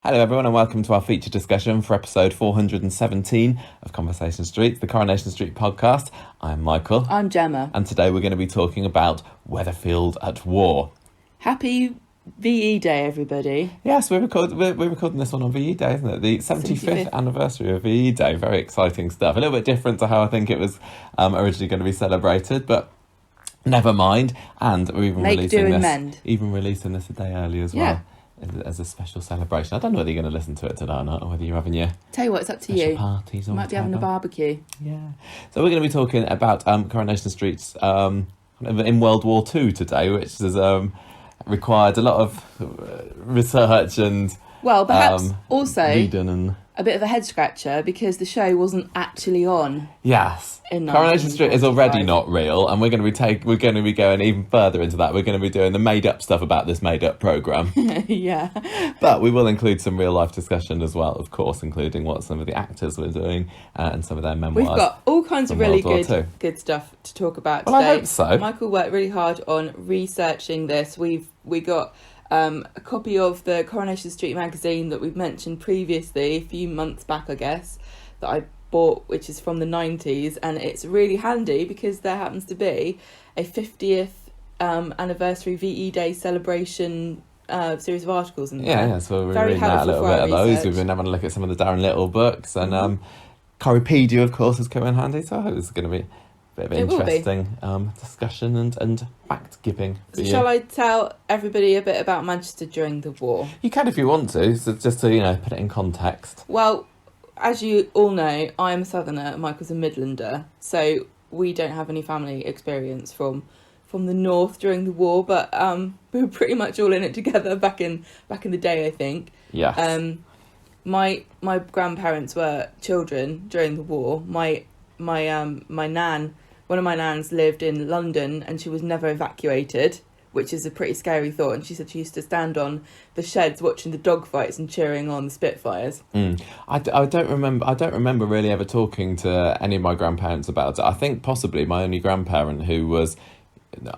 Hello everyone and welcome to our feature discussion for episode 417 of Conversation Street, the Coronation Street podcast. I'm Michael. I'm Gemma. And today we're going to be talking about Weatherfield at War. Happy VE Day, everybody. Yes, we're recording this one on VE Day, isn't it? The 75th anniversary of VE Day. Very exciting stuff. A little bit different to how I think it was originally going to be celebrated, but never mind. And we're even releasing this a day early as well. As a special celebration. I don't know whether you're going to listen to it today or not, or whether you're having your Tell you what, it's up to you. Parties or you might be having a barbecue. Yeah. So we're going to be talking about Coronation Street's in World War II today, which has required a lot of research and perhaps also reading and a bit of a head scratcher because the show wasn't actually on. Yes. Coronation Street is already not real, and we're going to be going even further into that. We're going to be doing the made up stuff about this made up programme. Yeah. But we will include some real life discussion as well, of course, including what some of the actors were doing and some of their memoirs. We've got all kinds of really good stuff to talk about today. Well, I hope so. Michael worked really hard on researching this. We got a copy of the Coronation Street magazine that we've mentioned previously, a few months back, I guess, that I bought, which is from the 90s, and it's really handy because there happens to be a 50th anniversary VE Day celebration series of articles in there. Yeah, so we're reading out a little bit of those. We've been having a look at some of the Daran Little books, and Corriepedia, of course, has come in handy, so I hope this is going to be a bit of an interesting discussion and fact-giving. So shall I tell everybody a bit about Manchester during the war? You can if you want to, so just to, put it in context. Well, as you all know, I'm a Southerner, Michael's a Midlander, so we don't have any family experience from the north during the war, but we were pretty much all in it together back in the day, I think. Yes. My grandparents were children during the war. My nan, one of my nans lived in London and she was never evacuated, which is a pretty scary thought. And she said she used to stand on the sheds watching the dogfights and cheering on the Spitfires. I don't remember really ever talking to any of my grandparents about it. I think possibly my only grandparent who was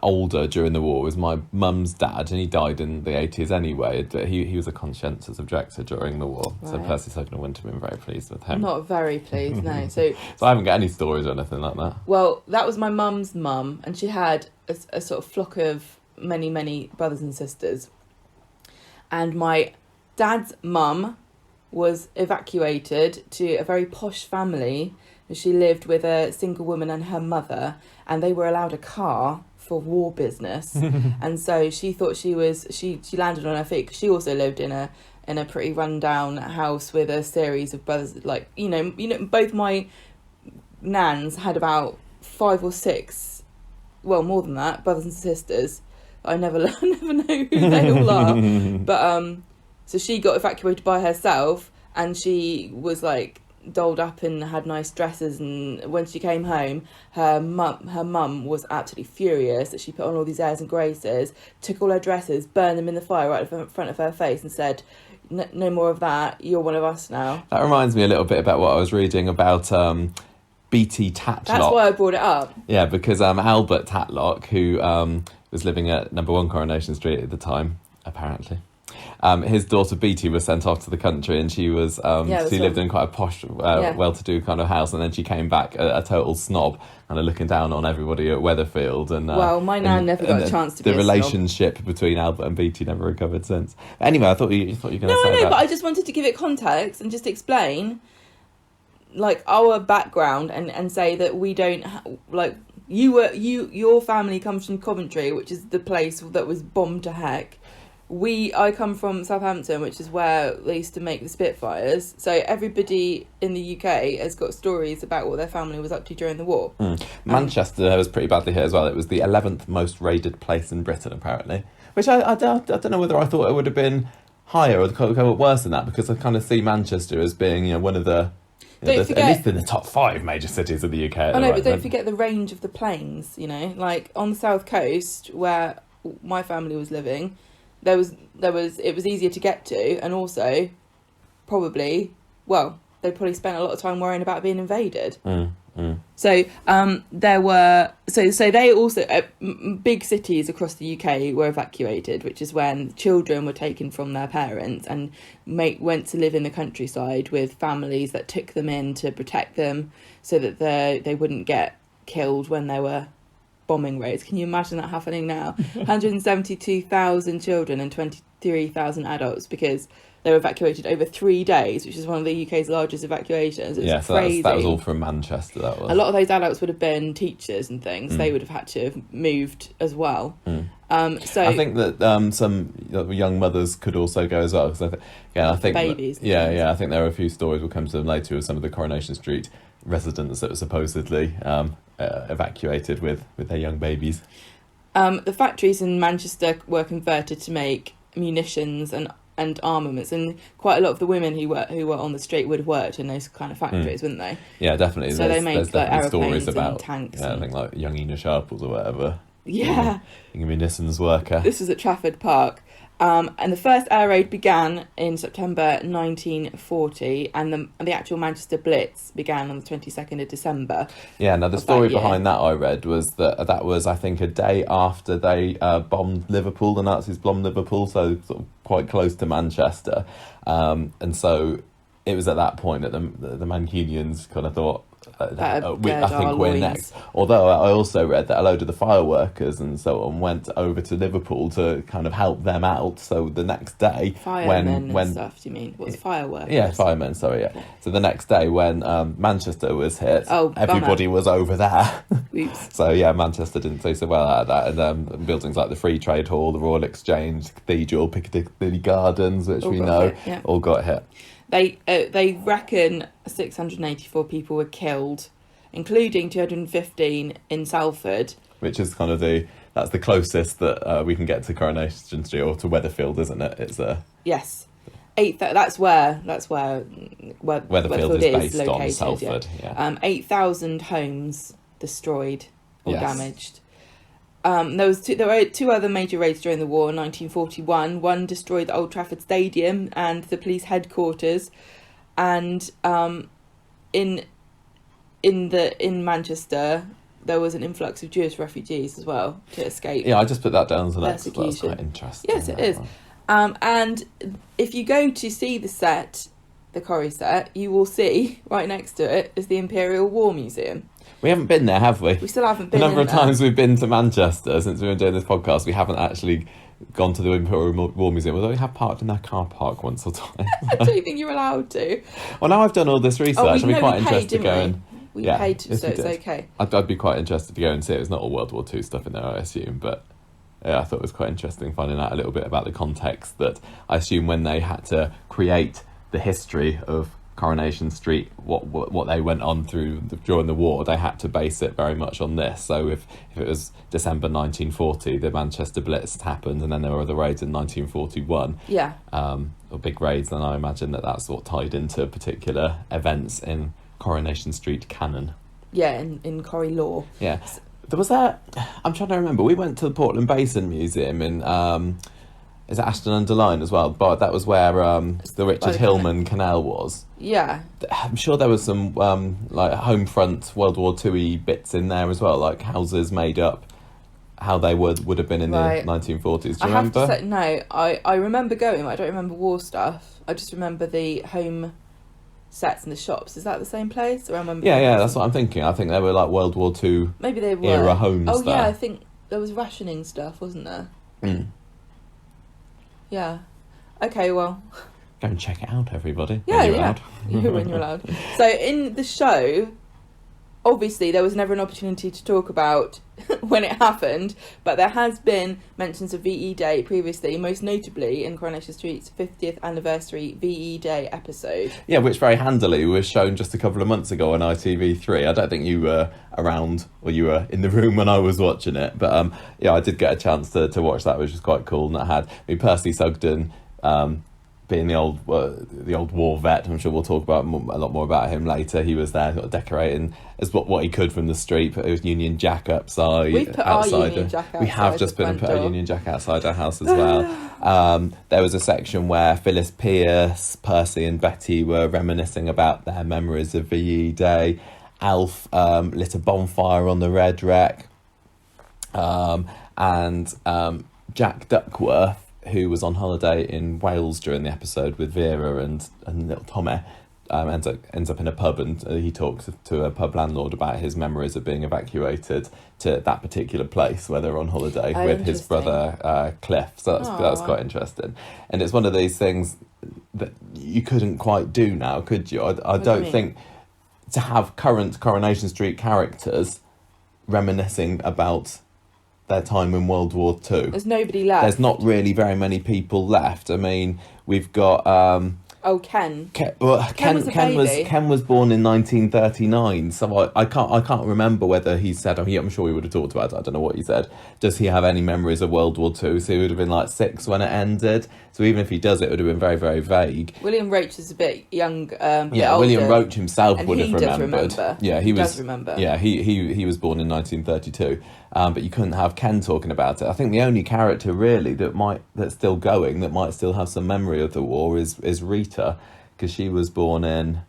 older during the war was my mum's dad, and he died in the 80s anyway. He was a conscientious objector during the war. Right. So Percy, Sugden wouldn't have been very pleased with him. Not very pleased, no. So I haven't got any stories or anything like that. Well, that was my mum's mum, and she had a sort of flock of many, many brothers and sisters. And my dad's mum was evacuated to a very posh family. She lived with a single woman and her mother, and they were allowed a car for war business. And so she thought she landed on her feet because she also lived in a pretty rundown house with a series of brothers. Like, both my nans had about 5 or 6, well, more than that, brothers and sisters. I never know who they all are. But so she got evacuated by herself, and she was like dolled up and had nice dresses, and when she came home, her mum was absolutely furious that she put on all these airs and graces, took all her dresses, burned them in the fire right in front of her face, and said, no more of that, you're one of us now. That reminds me a little bit about what I was reading about B.T. Tatlock. That's why I brought it up. Yeah, because Albert Tatlock, who was living at number 1 Coronation Street at the time, apparently. His daughter Beatty was sent off to the country, and she was she lived in quite a posh, well-to-do kind of house, and then she came back a total snob, kind of looking down on everybody at Weatherfield. And my nan never got a chance to be a snob. The relationship between Albert and Beatty never recovered since. But anyway, I thought you were going to say that. But I just wanted to give it context and just explain, like, our background and say that we don't your family comes from Coventry, which is the place that was bombed to heck. I come from Southampton, which is where they used to make the Spitfires. So everybody in the UK has got stories about what their family was up to during the war. Manchester was pretty badly hit as well. It was the 11th most raided place in Britain, apparently. Which I don't know whether I thought it would have been higher or worse than that, because I kind of see Manchester as being one of the... at least in the top 5 major cities of the UK. But don't forget the range of the plains, like on the south coast where my family was living, it was easier to get to, and also they probably spent a lot of time worrying about being invaded. So there were so they also big cities across the UK were evacuated, which is when children were taken from their parents and went to live in the countryside with families that took them in to protect them, so that they wouldn't get killed when there were bombing raids. Can you imagine that happening now? 172,000 children and 23,000 adults, because they were evacuated over 3 days, which is one of the UK's largest evacuations. It's crazy. That was all from Manchester. That was. A lot of those adults would have been teachers and things. They would have had to have moved as well. So I think that some young mothers could also go as well, because I think babies. I think there are a few stories. We'll come to them later of some of the Coronation Street residents that were supposedly evacuated with their young babies. The factories in Manchester were converted to make munitions and armaments, and quite a lot of the women who were on the street would have worked in those kind of factories, wouldn't they? Yeah, definitely. So they made like aeroplanes about and tanks. I think like young Ina Sharples or whatever. Yeah. Being a munitions worker. This was at Trafford Park. And the first air raid began in September 1940, and the actual Manchester Blitz began on the 22nd of December. Yeah, now the story behind that I read was that was, I think, a day after they bombed Liverpool, the Nazis bombed Liverpool, so sort of quite close to Manchester. And so it was at that point that the Mancunians kind of thought, I think we're next. Although I also read that a load of the fireworkers and so on went over to Liverpool to kind of help them out. So the next day, firemen and stuff. Do you mean what's fireworks? Yeah, firemen. Sorry, yeah. So the next day, when Manchester was hit, everybody was over there. Oops. So yeah, Manchester didn't do so well out of that, and buildings like the Free Trade Hall, the Royal Exchange, Cathedral, Piccadilly Gardens, which we know, all got hit. They reckon 684 people were killed, including 215 in Salford. Which is kind of that's the closest that we can get to Coronation Street or to Weatherfield, isn't it? It's yes, that's where Weatherfield is based located, on Salford. Yeah. 8,000 homes destroyed or damaged. There were two other major raids during the war in 1941. One destroyed the Old Trafford Stadium and the police headquarters, and in Manchester there was an influx of Jewish refugees as well to escape. Yeah, I just put that down as an persecution. That's quite interesting. Yes, it is. And if you go to see the set, the Corrie set, you will see right next to it is the Imperial War Museum. We haven't been there, have we? We still haven't been. The number of times we've been to Manchester since we've been doing this podcast, we haven't actually gone to the Imperial War Museum, although we have parked in their car park once or twice. I don't think you're allowed to. Well, now I've done all this research, I'd be quite interested to go and... We paid, so it's okay. I'd be quite interested to go and see it. It's not all World War II stuff in there, I assume, but yeah, I thought it was quite interesting finding out a little bit about the context that I assume when they had to create the history of Coronation Street, what they went on through during the war, they had to base it very much on this. So if it was December 1940, the Manchester Blitz happened, and then there were other raids in 1941. Yeah. Or big raids, then I imagine that's what tied into particular events in Coronation Street canon. Yeah, in Corrie law. Yeah. There was I'm trying to remember. We went to the Portland Basin Museum in is it Ashton-under-Lyne as well? But that was where the Richard Hillman Canal was. Yeah. I'm sure there was some like home front World War II-y bits in there as well, like houses made up how they would have been in the 1940s. Do you remember? Have to say, no, I remember going, but I don't remember war stuff. I just remember the home sets in the shops. Is that the same place? Or I remember that's what I'm thinking. I think they were like World War II maybe they were era homes. Oh there. yeah, I think there was rationing stuff, wasn't there? Yeah. Okay, well, go and check it out, everybody. Yeah, when you're allowed. So in the show, obviously there was never an opportunity to talk about when it happened, but there has been mentions of VE Day previously, most notably in Coronation Street's 50th anniversary VE Day episode. Yeah, which very handily was shown just a couple of months ago on ITV3. I don't think you were around, or you were in the room when I was watching it, but I did get a chance to watch that, which was quite cool. And that had Percy Sugden, being the old war vet. I'm sure we'll talk about a lot more about him later. He was there sort of decorating as what he could from the street. Put his Union Jack outside. We've put our Union Jack outside. We have just put a Union Jack outside our house as well. There was a section where Phyllis Pierce, Percy and Betty were reminiscing about their memories of VE Day. Alf lit a bonfire on the Red Wreck, and Jack Duckworth, who was on holiday in Wales during the episode with Vera and little Tommy, ends up in a pub, and he talks to a pub landlord about his memories of being evacuated to that particular place where they're on holiday with his brother Cliff. So that's quite interesting. And it's one of these things that you couldn't quite do now, could you? I don't think to have current Coronation Street characters reminiscing about their time in World War II. There's nobody left. There's not really very many people left. I mean, we've got Ken. Ken was born in 1939, so I can't remember whether he said. I'm sure he would have talked about it. I don't know what he said. Does he have any memories of World War II? So he would have been like 6 when it ended. So even if he does, it would have been very, very vague. William Roach is a bit young. William Roach himself would have remembered. Yeah, he does remember. Yeah, he was born in 1932. But you couldn't have Ken talking about it. I think the only character really that's still going, that might still have some memory of the war is Rita, because she was born in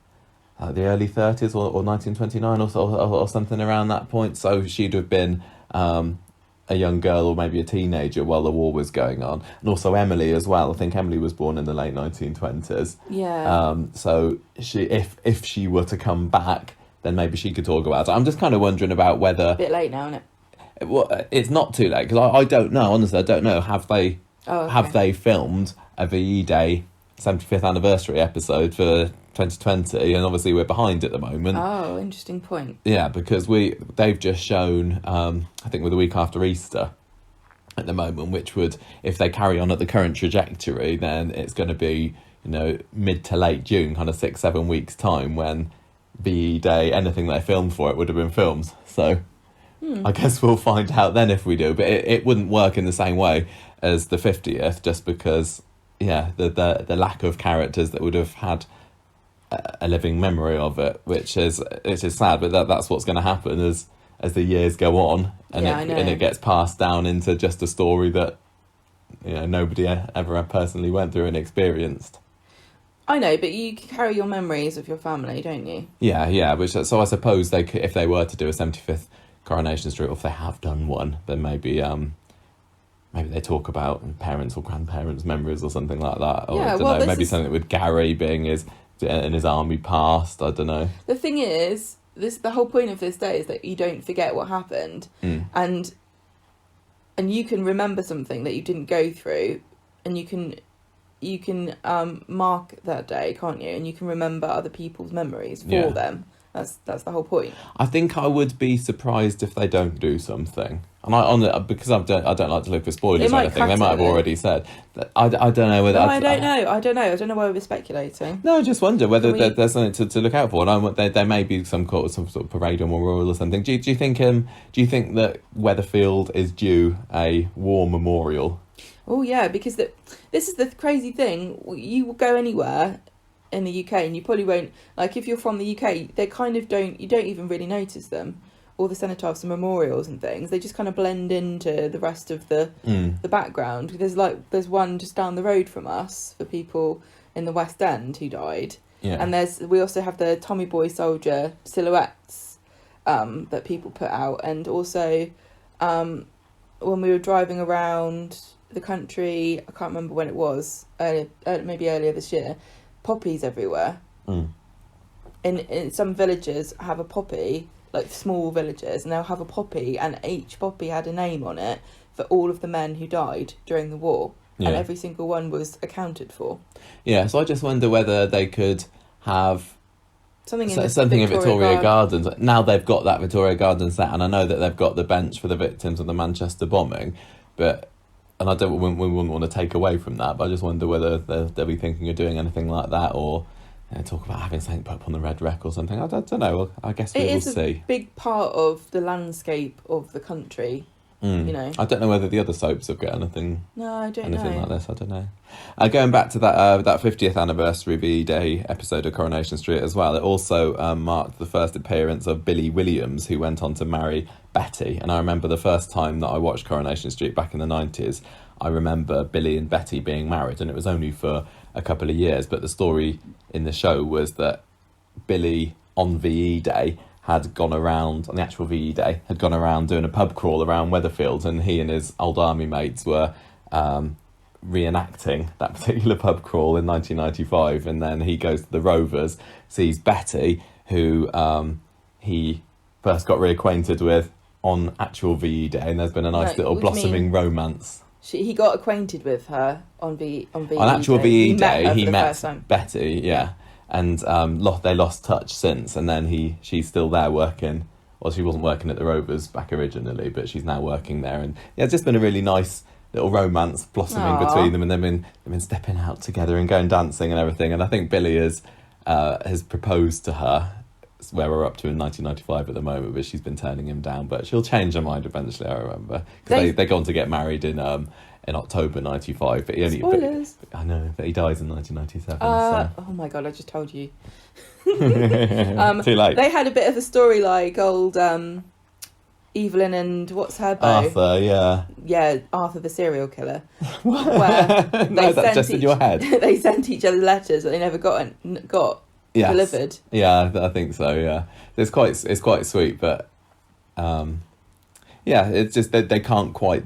the early 30s or 1929 or something around that point. So she'd have been a young girl or maybe a teenager while the war was going on. And also Emily as well. I think Emily was born in the late 1920s. Yeah. So she, if she were to come back, then maybe she could talk about it. I'm just kind of wondering about whether... A bit late now, isn't it? Well, it's not too late, because I don't know, honestly, I don't know. Have they filmed a VE Day 75th anniversary episode for 2020? And obviously we're behind at the moment. Oh, interesting point. Yeah, because they've just shown, I think we're the week after Easter at the moment, which would, if they carry on at the current trajectory, then it's going to be, mid to late June, kind of 6-7 weeks time, when VE Day, anything they filmed for it would have been filmed. So... I guess we'll find out then if we do, but it wouldn't work in the same way as the 50th, just because, the lack of characters that would have had a living memory of it, which is sad, but that's what's going to happen as the years go on, and it gets passed down into just a story that nobody ever personally went through and experienced. I know, but you carry your memories of your family, don't you? Yeah. So I suppose they could, if they were to do a 75th Coronation Street, or if they have done one, then maybe they talk about parents or grandparents' memories or something like that. Or I don't know, maybe something with Gary being in his army past. I don't know. The thing is, the whole point of this day is that you don't forget what happened, and you can remember something that you didn't go through, and you can mark that day, can't you? And you can remember other people's memories for them. That's the whole point. I think I would be surprised if they don't do something, and because I don't like to look for spoilers or anything. They might have already said that. I don't know whether. No, I don't know why we're speculating. No, I just wonder whether there's something to look out for. And there may be some sort of parade or memorial or something. Do you think that Weatherfield is due a war memorial? Oh yeah, because this is the crazy thing. You will go anywhere in the UK and you probably won't, like, if you're from the UK, they kind of you don't even really notice them, all the cenotaphs and memorials and things. They just kind of blend into the rest of the background. There's one just down the road from us for people in the West End who died, and we also have the Tommy Boy soldier silhouettes that people put out, and also when we were driving around the country, I can't remember when it was, maybe earlier this year, poppies everywhere. In some villages have a poppy, like small villages, and they'll have a poppy, and each poppy had a name on it for all of the men who died during the war, and every single one was accounted for. So I just wonder whether they could have something in Victoria Gardens. Now they've got that Victoria Gardens set, and I know that they've got the bench for the victims of the Manchester bombing, and we wouldn't want to take away from that, but I just wonder whether they'll be thinking of doing anything like that, or talk about having something put up on the Red Wreck or something. I don't know. I guess we will see. It is a big part of the landscape of the country, I don't know whether the other soaps have got anything. No, I don't know. Anything like this, I don't know. Going back to that 50th anniversary VE Day episode of Coronation Street as well, it also marked the first appearance of Billy Williams, who went on to marry Betty. And I remember the first time that I watched Coronation Street back in the 90s, I remember Billy and Betty being married, and it was only for a couple of years, but the story in the show was that Billy, on VE Day, had gone around, on the actual VE Day, had gone around doing a pub crawl around Weatherfield, and he and his old army mates were reenacting that particular pub crawl in 1995, and then he goes to the Rovers, sees Betty, who he first got reacquainted with on actual VE Day, and there's been a nice little blossoming romance. He got acquainted with her on VE on actual VE Day. He met Betty, yeah. And they lost touch since, and then she's still there working. Well, she wasn't working at the Rovers back originally, but she's now working there, and yeah, it's just been a really nice little romance blossoming between them, and they've been stepping out together and going dancing and everything. And I think Billy has proposed to her, where we're up to in 1995 at the moment, but she's been turning him down. But she'll change her mind eventually, I remember, because they go on to get married in October 95. But spoilers. I know, but he dies in 1997. Oh my god, I just told you. Too late. They had a bit of a story like old Evelyn and what's her beau? Arthur, yeah. Yeah, Arthur the serial killer. Where no, that's just in your head. They sent each other letters that they never got delivered. Yeah, I think so, yeah. It's quite sweet, but it's just that they can't quite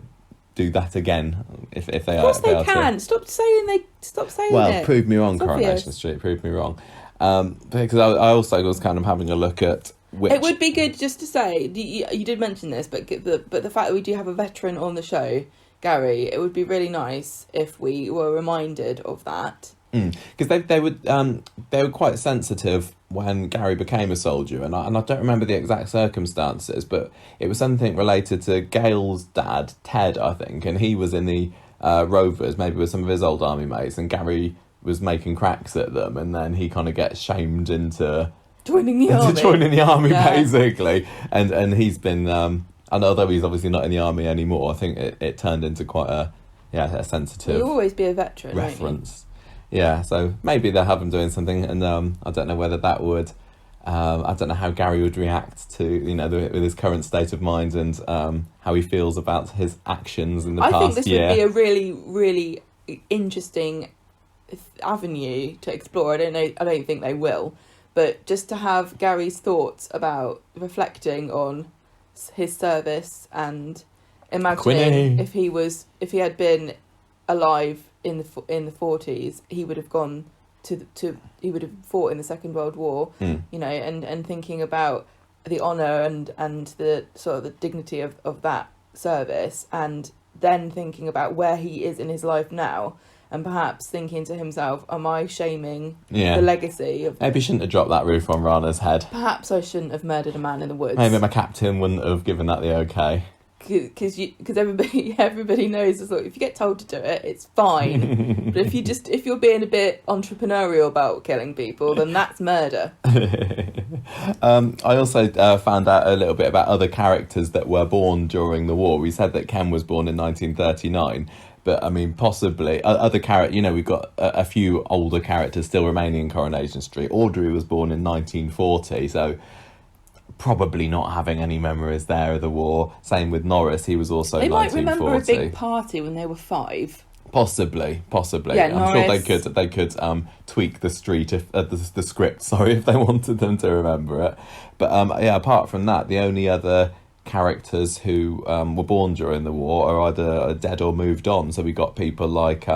do that again if they are. Of course they can. Stop saying it. Prove me wrong, Coronation Street, prove me wrong. Because I also was kind of having a look at it would be good just to say, you did mention this, but the fact that we do have a veteran on the show, Gary, it would be really nice if we were reminded of that. Because they were quite sensitive when Gary became a soldier, and I don't remember the exact circumstances, but it was something related to Gail's dad, Ted, I think, and he was in the Rovers, maybe with some of his old army mates, and Gary was making cracks at them, and then he kind of gets shamed into joining the army, basically, and he's been and although he's obviously not in the army anymore, I think it turned into quite a sensitive. You'll always be a veteran reference. Yeah, so maybe they'll have him doing something, and I don't know whether that would. I don't know how Gary would react to with his current state of mind and how he feels about his actions in the past year. I think this would be a really, really interesting avenue to explore. I don't think they will. But just to have Gary's thoughts about reflecting on his service and imagining if he had been alive in the 40s, he would have gone he would have fought in the Second World War, and thinking about the honour and the sort of the dignity of that service, and then thinking about where he is in his life now. And perhaps thinking to himself, am I shaming the legacy of... Maybe he shouldn't have dropped that roof on Rana's head. Perhaps I shouldn't have murdered a man in the woods. Maybe my captain wouldn't have given that the okay. Because everybody knows the sort. If you get told to do it, it's fine. But if you're being a bit entrepreneurial about killing people, then that's murder. I also found out a little bit about other characters that were born during the war. We said that Ken was born in 1939. But, I mean, possibly other characters, we've got a few older characters still remaining in Coronation Street. Audrey was born in 1940, so probably not having any memories there of the war. Same with Norris, he was also 1940. They might remember a big party when they were 5. Possibly. Yeah, I'm sure they could tweak the script, if they wanted them to remember it. But, apart from that, the only other characters who were born during the war are either dead or moved on. So we got people like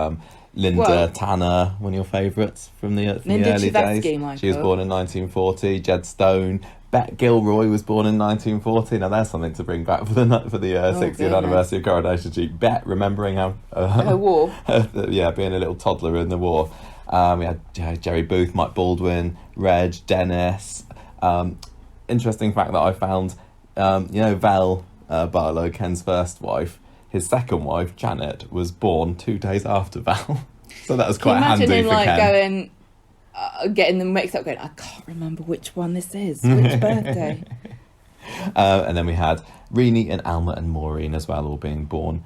Linda Tanner, one of your favourites from the early days. Michael. She was born in 1940. Jed Stone. Bet Gilroy was born in 1940. Now there's something to bring back for the 60th anniversary of Coronation Street. Bet, remembering how her war, being a little toddler in the war. We had Jerry Booth, Mike Baldwin, Reg, Dennis. Interesting fact that I found. Val Barlow, Ken's first wife, his second wife, Janet, was born 2 days after Val. So that was quite handy for Ken. Imagine him getting them mixed up, going, I can't remember which one this is, which birthday. And then we had Renee and Alma and Maureen as well, all being born.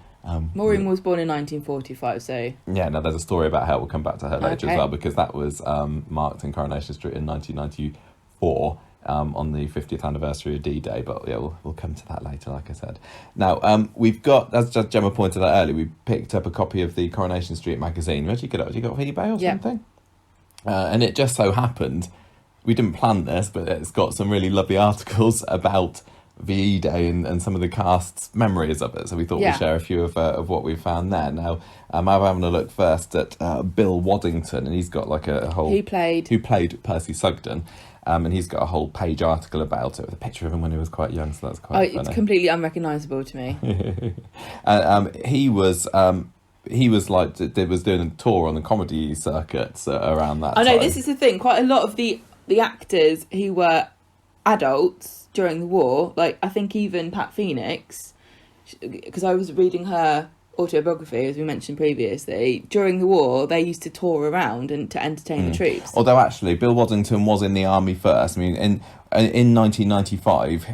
Maureen was born in 1945, so... Yeah, no, there's a story about her. We'll come back to her later as well, because that was marked in Coronation Street in 1994. On the 50th anniversary of D-Day, but yeah, we'll come to that later, like I said. Now, we've got, as just Gemma pointed out earlier, we picked up a copy of the Coronation Street magazine. Where'd you get it? You got it off eBay or something? And it just so happened we didn't plan this, but it's got some really lovely articles about VE Day and some of the cast's memories of it. So we thought we'd share a few of what we found there. Now, I'm having a look first at Bill Waddington, and he's got like a whole... Who played Percy Sugden. And he's got a whole page article about it with a picture of him when he was quite young, so that's quite funny. It's completely unrecognisable to me. He was doing a tour on the comedy circuits around that time. I know, this is the thing. Quite a lot of the actors who were adults during the war, like I think even Pat Phoenix, because I was reading her autobiography, as we mentioned previously, during the war they used to tour around and to entertain the troops. Although actually Bill Waddington was in the army first. I mean, in 1995,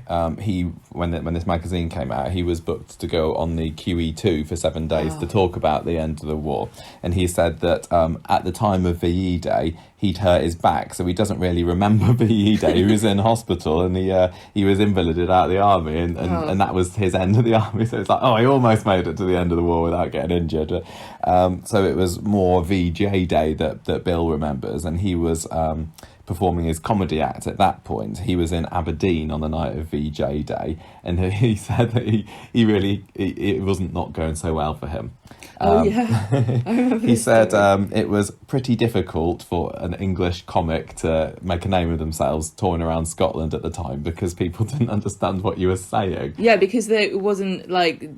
when this magazine came out, he was booked to go on the QE2 for 7 days to talk about the end of the war. And he said that at the time of VE Day, he'd hurt his back, so he doesn't really remember VE Day. He was in hospital and he was invalided out of the army, and that was his end of the army. So it's like, he almost made it to the end of the war without getting injured. So it was more VJ Day that Bill remembers, and he was performing his comedy act at that point. He was in Aberdeen on the night of VJ Day, and he said that it wasn't not going so well for him. I remember he said it was pretty difficult for an English comic to make a name of themselves touring around Scotland at the time, because people didn't understand what you were saying. Yeah, because it wasn't like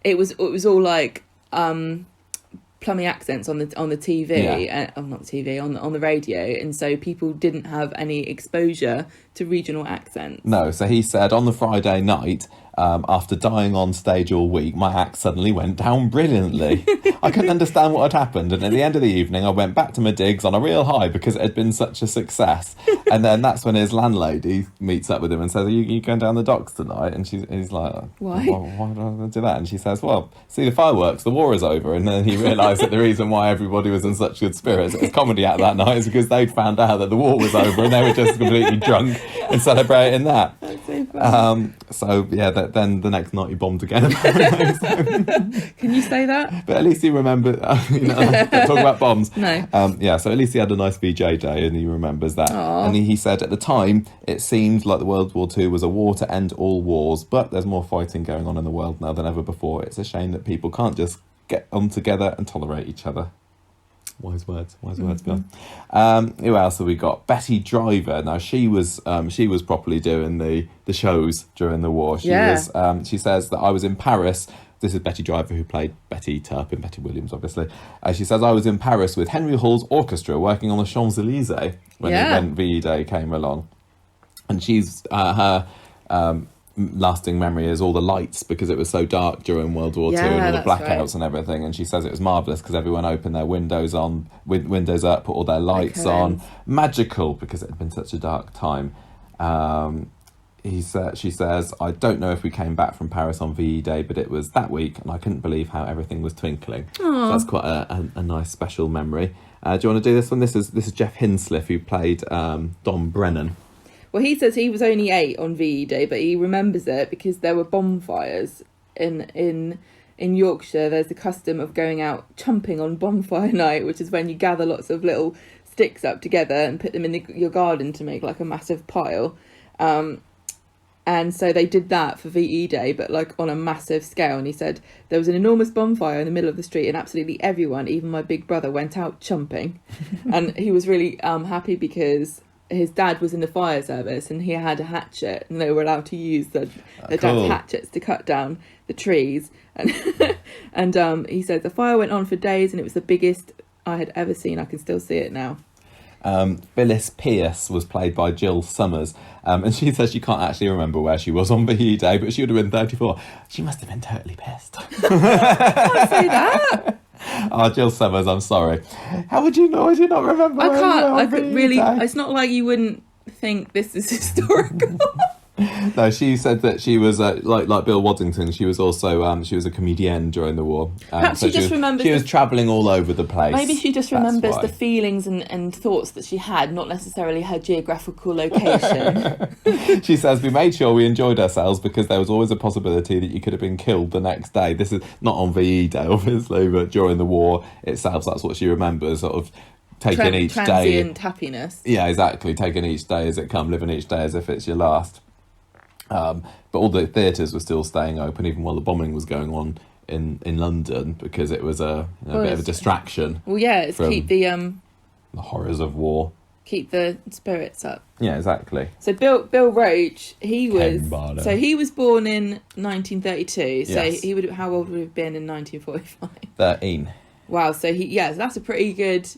it was all like plummy accents on the TV, not the TV, on the radio, and so people didn't have any exposure to regional accents. No, so he said on the Friday night, after dying on stage all week, my act suddenly went down brilliantly. I couldn't understand what had happened, and at the end of the evening I went back to my digs on a real high because it had been such a success. And then that's when his landlady meets up with him and says, are you going down the docks tonight? And he's like, why? Why do I do that? And she says, well, see the fireworks, the war is over. And then he realised that the reason why everybody was in such good spirits at his comedy act that night is because they'd found out that the war was over and they were just completely drunk and celebrating that. That's so funny. So yeah, then the next night he bombed again. Can you say that? But at least he remembered. Talk about bombs. No. So at least he had a nice VJ day and he remembers that. Aww. And he said at the time it seemed like the World War II was a war to end all wars, but there's more fighting going on in the world now than ever before. It's a shame that people can't just get on together and tolerate each other. Wise words, Bill. Who else have we got? Betty Driver. Now she was properly doing the shows during the war. She says that I was in Paris. This is Betty Driver, who played Betty Turpin, Betty Williams, obviously. She says, I was in Paris with Henry Hall's orchestra working on the Champs-Élysées when VE Day came along. And she's her lasting memory is all the lights, because it was so dark during World War II and all the blackouts and everything. And she says it was marvellous because everyone opened their windows up, put all their lights on. Magical, because it had been such a dark time. She says, I don't know if we came back from Paris on VE Day, but it was that week and I couldn't believe how everything was twinkling. So that's quite a nice special memory. Do you want to do this one? This is Jeff Hinsliff, who played Don Brennan. Well, he says he was only 8 on VE Day, but he remembers it because there were bonfires in Yorkshire. There's the custom of going out chumping on bonfire night, which is when you gather lots of little sticks up together and put them in your garden to make like a massive pile. And so they did that for VE Day, but like on a massive scale. And he said there was an enormous bonfire in the middle of the street and absolutely everyone, even my big brother, went out chumping. And he was really happy because his dad was in the fire service and he had a hatchet and they were allowed to use their dad's hatchets to cut down the trees. And he said the fire went on for days and it was the biggest I had ever seen. I can still see it now. Phyllis Pierce was played by Jill Summers, and she says she can't actually remember where she was on VE Day, but she would have been 34. She must have been totally pissed. I can't say that. Oh, Jill Summers, I'm sorry. How would you know? Would you not remember? I can't. I could really. It's not like you wouldn't think this is historical. No, she said that she was like Bill Waddington. She was also she was a comedienne during the war. Perhaps she just remembers. She was travelling all over the place. Maybe she just remembers the feelings and thoughts that she had, not necessarily her geographical location. She says we made sure we enjoyed ourselves because there was always a possibility that you could have been killed the next day. This is not on VE Day, obviously, but during the war itself, that's what she remembers. Sort of taking each day. Transient happiness. Yeah, exactly. Taking each day as it comes, living each day as if it's your last. But all the theatres were still staying open, even while the bombing was going on in London, because it was a bit of a distraction. Well, yeah, it's keep the horrors of war. Keep the spirits up. Yeah, exactly. So Bill Roach, he was Barlow. he was born in 1932. So Yes. how old would he have been in 1945? 13. Wow. So that's a pretty good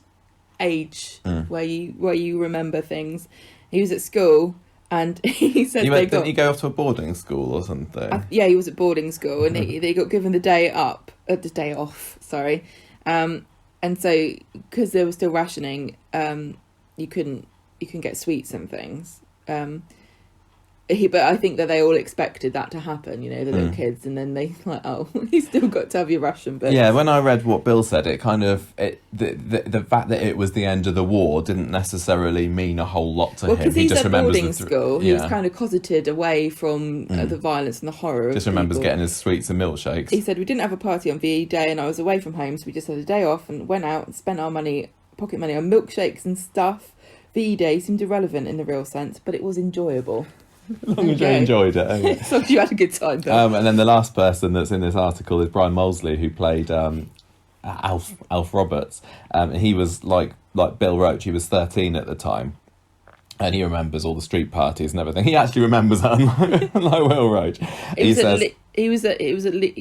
age where you remember things. He was at school, and he said Didn't he go off to a boarding school or something? He was at boarding school, and they got given the day off. Sorry, and so because there was still rationing, you couldn't get sweets and things. But I think that they all expected that to happen, the little kids, and then they like, oh, you still got to have your ration. But yeah, when I read what Bill said, it kind of the fact that it was the end of the war didn't necessarily mean a whole lot to him. Because he's at boarding school, he was yeah. kind of cosseted away from the violence and the horror. Just of remembers people. getting his sweets and milkshakes. He said, we didn't have a party on VE Day, and I was away from home, so we just had a day off and went out and spent our pocket money on milkshakes and stuff. VE Day seemed irrelevant in the real sense, but it was enjoyable. As long as you enjoyed it. Okay. So you had a good time though. And then the last person that's in this article is Brian Mosely, who played Alf Roberts. And he was like Bill Roach. He was 13 at the time. And he remembers all the street parties and everything. He actually remembers that, unlike Will Roach. He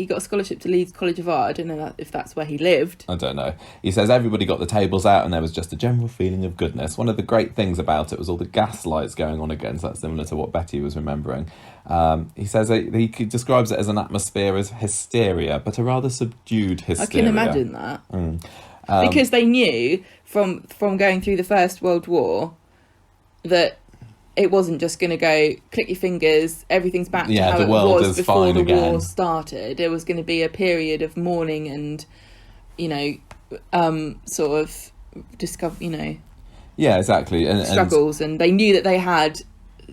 got a scholarship to Leeds College of Art. I don't know if that's where he lived. I don't know. He says everybody got the tables out and there was just a general feeling of goodness. One of the great things about it was all the gas lights going on again. So that's similar to what Betty was remembering. He says he describes it as an atmosphere as hysteria, but a rather subdued hysteria. I can imagine that. Because they knew from going through the First World War that it wasn't just going to go click your fingers, everything's back to how it was before the war started. There was going to be a period of mourning and, sort of discover, yeah, exactly, and struggles, and they knew that they had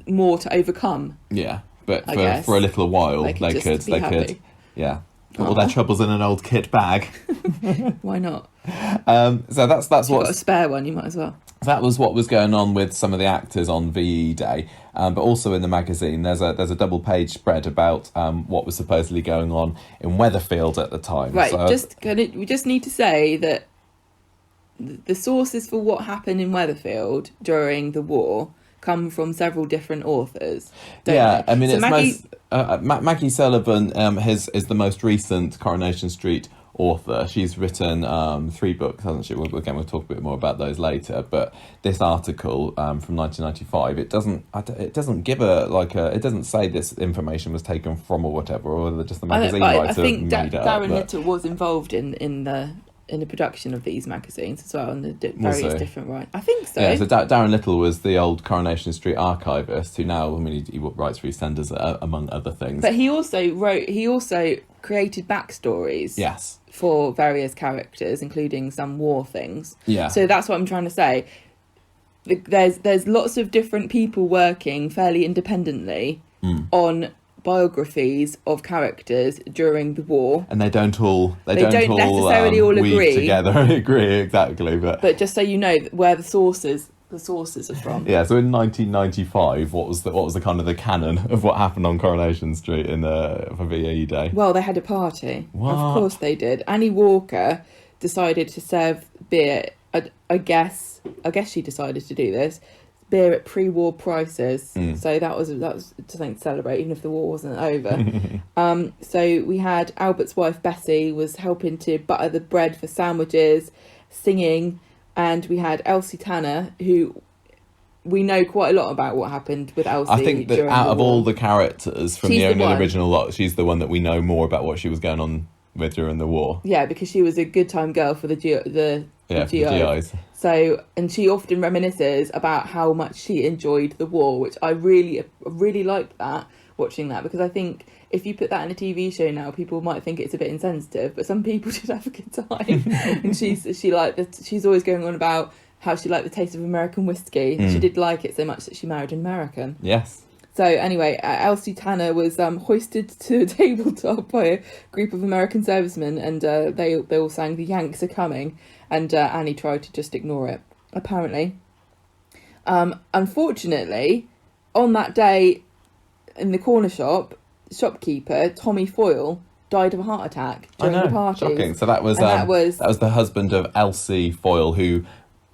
more to overcome. Yeah, but for a little while they could, yeah. Put all their troubles in an old kit bag. Why not? So that's what. Got a spare one, you might as well. That was what was going on with some of the actors on VE Day, but also in the magazine there's a double page spread about what was supposedly going on in Weatherfield at the time. Right, so, we just need to say that the sources for what happened in Weatherfield during the war come from several different authors. Yeah, I mean, so it's Maggie Sullivan is the most recent Coronation Street author. She's written 3 books, hasn't she? We'll talk a bit more about those later. But this article from 1995, it doesn't give it doesn't say this information was taken from or whatever, or whether just the magazine writer I think made it up. Daran Little was involved in the production of these magazines as well, and the various different writers. I think so. Yeah, so Daran Little was the old Coronation Street archivist who now, he writes for EastEnders among other things. But he also created backstories. Yes. For various characters, including some war things. Yeah. So that's what I'm trying to say. There's lots of different people working fairly independently on biographies of characters during the war, and they don't necessarily all agree together. Agree exactly, but just so you know where the sources are from. Yeah, so in 1995, what was the kind of the canon of what happened on Coronation Street for VE Day? Well, they had a party. What? Of course they did. Annie Walker decided to serve beer. I guess she decided to do this. Beer at pre-war prices. So that was something to celebrate, even if the war wasn't over. So we had Albert's wife Bessie was helping to butter the bread for sandwiches, singing. And we had Elsie Tanner, who we know quite a lot about what happened with Elsie. I think that out of all the characters from the original lot, she's the one that we know more about what she was going on with during the war. Yeah, because she was a good time girl for the GIs. So, and she often reminisces about how much she enjoyed the war, which I really liked that, watching that, because I think if you put that in a TV show now, people might think it's a bit insensitive, but some people did have a good time. And she's always going on about how she liked the taste of American whiskey. She did like it so much that she married an American. Yes. So anyway, Elsie Tanner was hoisted to a tabletop by a group of American servicemen, and they all sang "The Yanks Are Coming," and Annie tried to just ignore it. apparently. Unfortunately, on that day in the corner shop, shopkeeper Tommy Foyle died of a heart attack during the party. Shocking. So that was the husband of Elsie Foyle,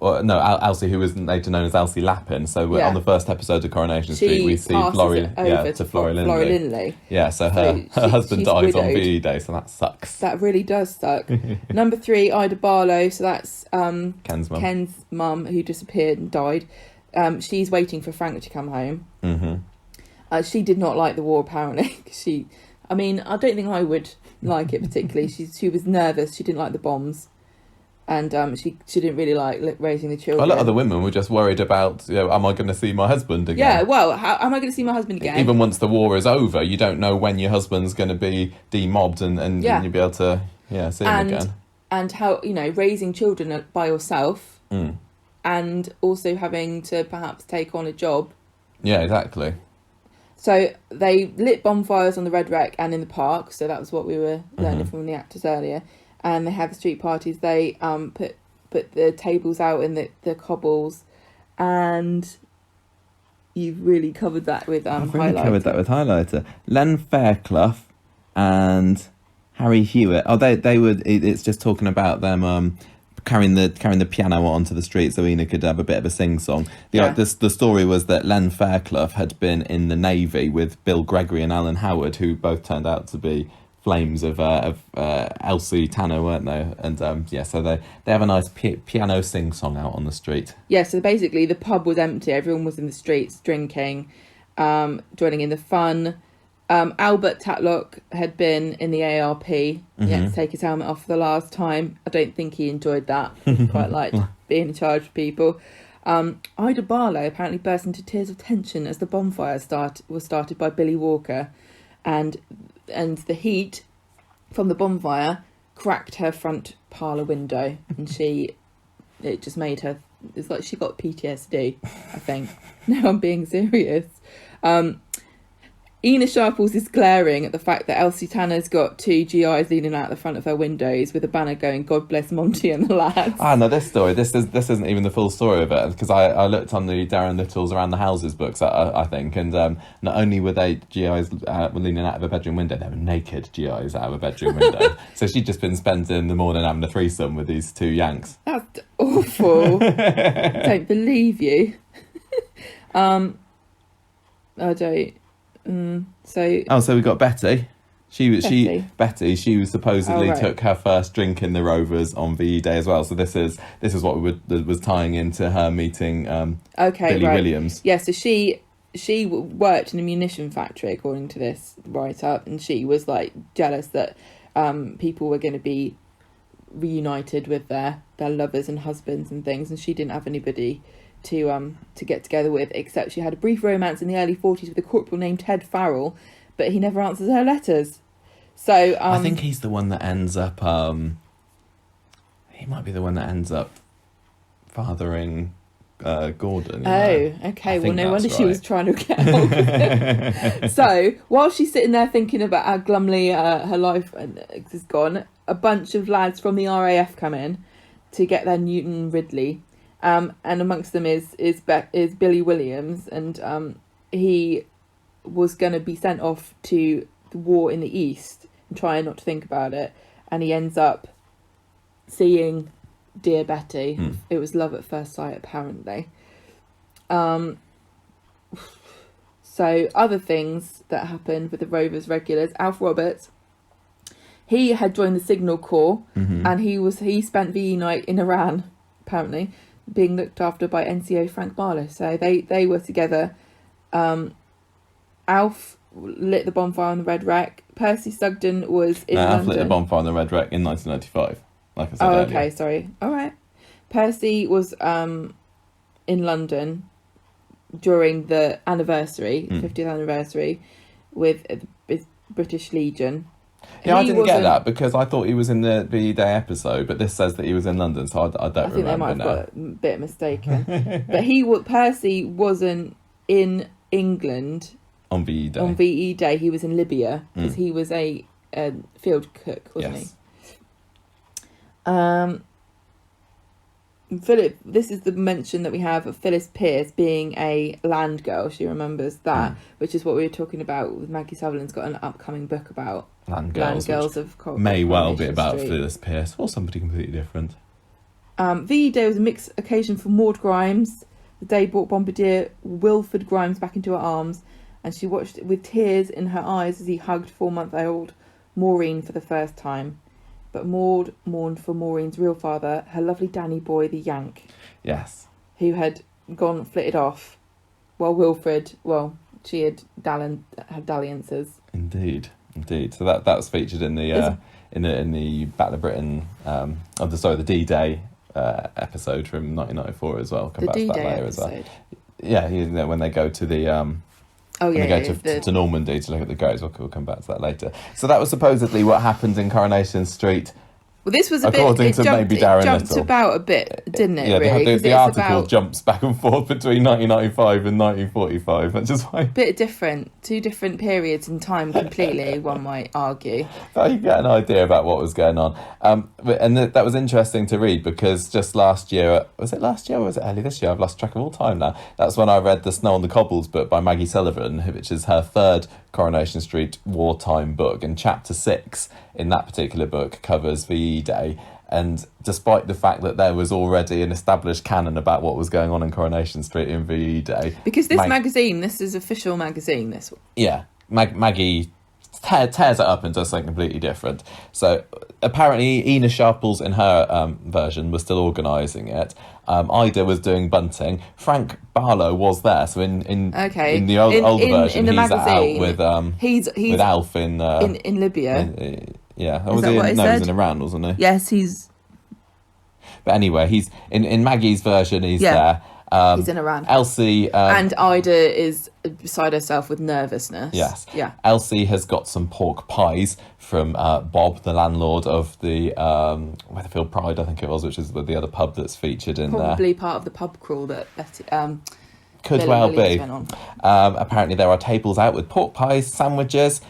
Elsie, who was later known as Elsie Lappin. So on the first episode of Coronation Street, we see Florrie Lindley. Yeah, so her husband dies on VE Day, so that sucks. That really does suck. Number 3, Ida Barlow. So that's Ken's mum, who disappeared and died. She's waiting for Frank to come home. Mm-hmm. She did not like the war, apparently. I don't think I would like it particularly. She was nervous. She didn't like the bombs. And she didn't really like raising the children. A lot of the women were just worried about, am I going to see my husband again? Yeah, well, how am I going to see my husband again? Even once the war is over, you don't know when your husband's going to be demobbed and you'll be able to see him again. And how, raising children by yourself and also having to perhaps take on a job. Yeah, exactly. So they lit bonfires on the Red Wreck and in the park. So that was what we were learning from the actors earlier. And they had the street parties. They put the tables out in the cobbles, and you've really covered that with highlighter. Len Fairclough and Harry Hewitt. Oh, they would. It's just talking about them carrying the piano onto the street so Ina could have a bit of a sing song. The story was that Len Fairclough had been in the Navy with Bill Gregory and Alan Howard, who both turned out to be flames of Elsie Tanner, weren't they? And so they have a nice piano sing song out on the street. Yeah, so basically the pub was empty. Everyone was in the streets drinking, joining in the fun. Albert Tatlock had been in the ARP. He had to take his helmet off for the last time. I don't think he enjoyed that. He quite liked being in charge of people. Ida Barlow apparently burst into tears of tension as the bonfire was started by Billy Walker, and the heat from the bonfire cracked her front parlour window, and it just made her, it's like she got PTSD, I think. No, I'm being serious. Ina Sharples is glaring at the fact that Elsie Tanner's got 2 GIs leaning out the front of her windows with a banner going, "God bless Monty and the lads." No, this story, this isn't even the full story of it, because I looked on the Daran Little's Around the Houses books, I think, and not only were they GIs were leaning out of a bedroom window, they were naked GIs out of a bedroom window. So she'd just been spending the morning having a threesome with these 2 Yanks. That's awful. I don't believe you. I don't. So we got Betty. She was supposedly took her first drink in the Rovers on VE Day as well. So this is what was tying into her meeting Billy Williams. Yeah, so she worked in a munition factory according to this write-up, and she was like jealous that people were going to be reunited with their lovers and husbands and things, and she didn't have anybody to get together with, except she had a brief romance in the early 40s with a corporal named Ted Farrell, but he never answers her letters. So I think he's the one that ends up he might be the one that ends up fathering Gordon. Okay. Well, no wonder she was trying to get hold of him. So while she's sitting there thinking about how glumly her life is gone, a bunch of lads from the RAF come in to get their Newton Ridley. And amongst them is Billy Williams, and he was going to be sent off to the war in the East and trying not to think about it, and he ends up seeing Dear Betty. It was love at first sight, apparently. So other things that happened with the Rovers regulars, Alf Roberts, he had joined the Signal Corps, and he spent VE night in Iran, apparently, being looked after by NCO Frank Barlow. So they were together. Alf lit the bonfire on the Red Wreck. Percy Sugden was in London. Alf lit the bonfire on the Red Wreck in 1995, like I said earlier. Okay, sorry. All right. Percy was in London during the anniversary, 50th anniversary, with the British Legion. Yeah, I didn't get that because I thought he was in the VE Day episode, but this says that he was in London, so I don't remember. I think they might have got a bit mistaken. But Percy wasn't in England on VE Day. On VE Day, he was in Libya because he was a field cook, wasn't he? This is the mention that we have of Phyllis Pierce being a land girl. She remembers that, which is what we were talking about with Maggie Sutherland's got an upcoming book about Land Girls of may well be Coronation about Street. Phyllis Pierce or somebody completely different. VE Day was a mixed occasion for Maud Grimes. The day brought Bombardier Wilford Grimes back into her arms, and she watched with tears in her eyes as he hugged 4-month-old Maureen for the first time. But Maud mourned for Maureen's real father, her lovely Danny boy, the Yank, Yes. who had flitted off, while Wilfred, she had dalliances. Indeed. So that was featured in the in the Battle of Britain, the D-Day episode from 1994 as well. Come The back to that D-Day later episode. as well. Yeah, when they go to the to Normandy to look at the graves. We'll come back to that later. So that was supposedly what happened in Coronation Street. Well, this was according to maybe Daran it jumped Little. about a bit, didn't it? Yeah, really? the article jumps back and forth between 1995 and 1945, which is why... Bit different, 2 different periods in time completely, one might argue. But you get an idea about what was going on. That was interesting to read because just last year, was it last year or was it early this year? I've lost track of all time now. That's when I read the Snow on the Cobbles book by Maggie Sullivan, which is her 3rd Coronation Street wartime book, and chapter 6 in that particular book covers VE Day. And despite the fact that there was already an established canon about what was going on in Coronation Street in VE Day, because this magazine, this is official magazine, this one. Yeah, Maggie tears it up and does something completely different. So apparently Ina Sharples in her version was still organising it. Ida was doing bunting. Frank Barlow was there. So in the older version, in the he's magazine, out with he's Alf in Libya. Yeah, Is that what he he said? was in Iran, wasn't he? Yes, he's But anyway, he's in Maggie's version. He's there. He's in Iran. Elsie and Ida is beside herself with nervousness. Yes. Yeah. Elsie has got some pork pies from Bob, the landlord of the Weatherfield Pride, I think it was, which is the other pub that's featured in there. Probably part of the pub crawl that Betty, could well be. Apparently there are tables out with pork pies, sandwiches,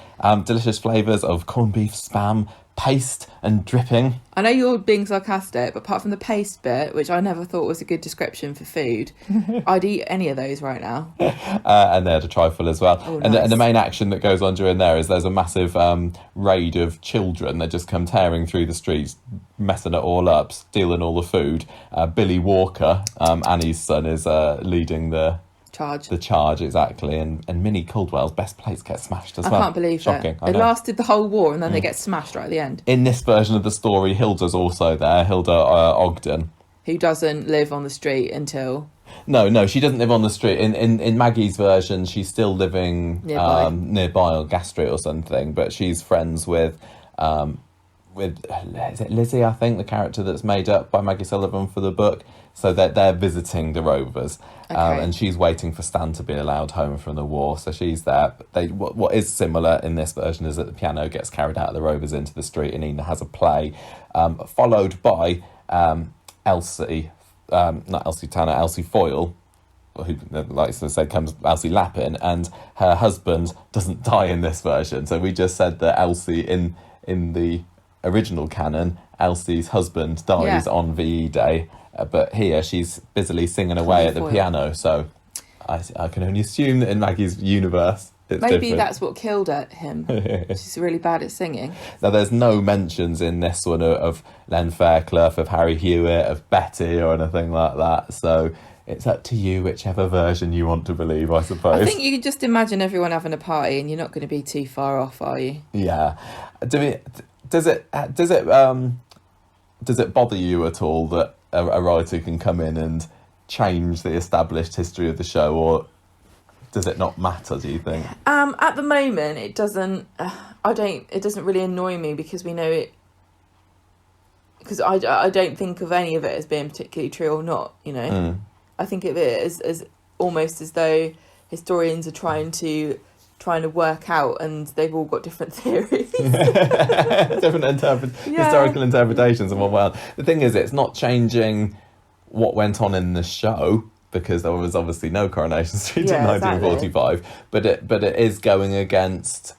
delicious flavours of corned beef, spam, paste and dripping. I know you're being sarcastic, but apart from the paste bit, which I never thought was a good description for food, I'd eat any of those right now. And they had a trifle as well. Oh, and nice. the main action that goes on during there is there's a massive raid of children that just come tearing through the streets, messing it all up, stealing all the food. Billy Walker, Annie's son, is leading the charge, exactly, and Minnie Caldwell's best plates get smashed as well. I can't believe Shocking. it. It lasted the whole war and then they get smashed right at the end. In this version of the story, Hilda's also there, Hilda Ogden. Who doesn't live on the street until... No, she doesn't live on the street. In Maggie's version, she's still living nearby on Gas Street or something, but she's friends with is it Lizzie, I think, the character that's made up by Maggie Sullivan for the book. So they're visiting the Rovers, and she's waiting for Stan to be allowed home from the war. So she's there. What is similar in this version is that the piano gets carried out of the Rovers into the street, and Ina has a play, followed by Elsie, not Elsie Tanner, Elsie Foyle, who, like I said, comes Elsie Lappin, and her husband doesn't die in this version. So we just said that Elsie in the original canon, Elsie's husband dies on VE Day, but here she's busily singing away at the piano. So I can only assume that in Maggie's universe it's maybe different. That's what killed him. She's really bad at singing. Now there's no mentions in this one of Len Fairclough, of Harry Hewitt, of Betty or anything like that. So it's up to you, whichever version you want to believe, I suppose. I think you can just imagine everyone having a party and you're not going to be too far off, are you? Yeah. Does it bother you at all that a writer can come in and change the established history of the show, or does it not matter, do you think? At the moment, it doesn't. It doesn't really annoy me because we know it. Because I don't think of any of it as being particularly true or not. You know, I think of it as almost as though historians are trying to work out, and they've all got different theories. Different historical interpretations of what went on. The thing is, it's not changing what went on in the show, because there was obviously no Coronation Street in 1945, exactly. but it is going against,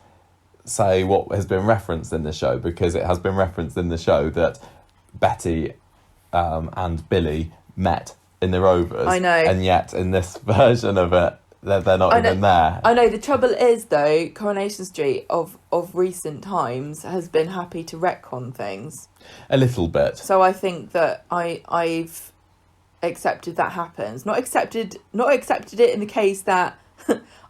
say, what has been referenced in the show, because it has been referenced in the show that Betty and Billy met in the Rovers. I know. And yet, in this version of it, they're not even there. I know. The trouble is, though, Coronation Street of recent times has been happy to retcon things. A little bit. So I think that I've accepted that happens. Not accepted it in the case that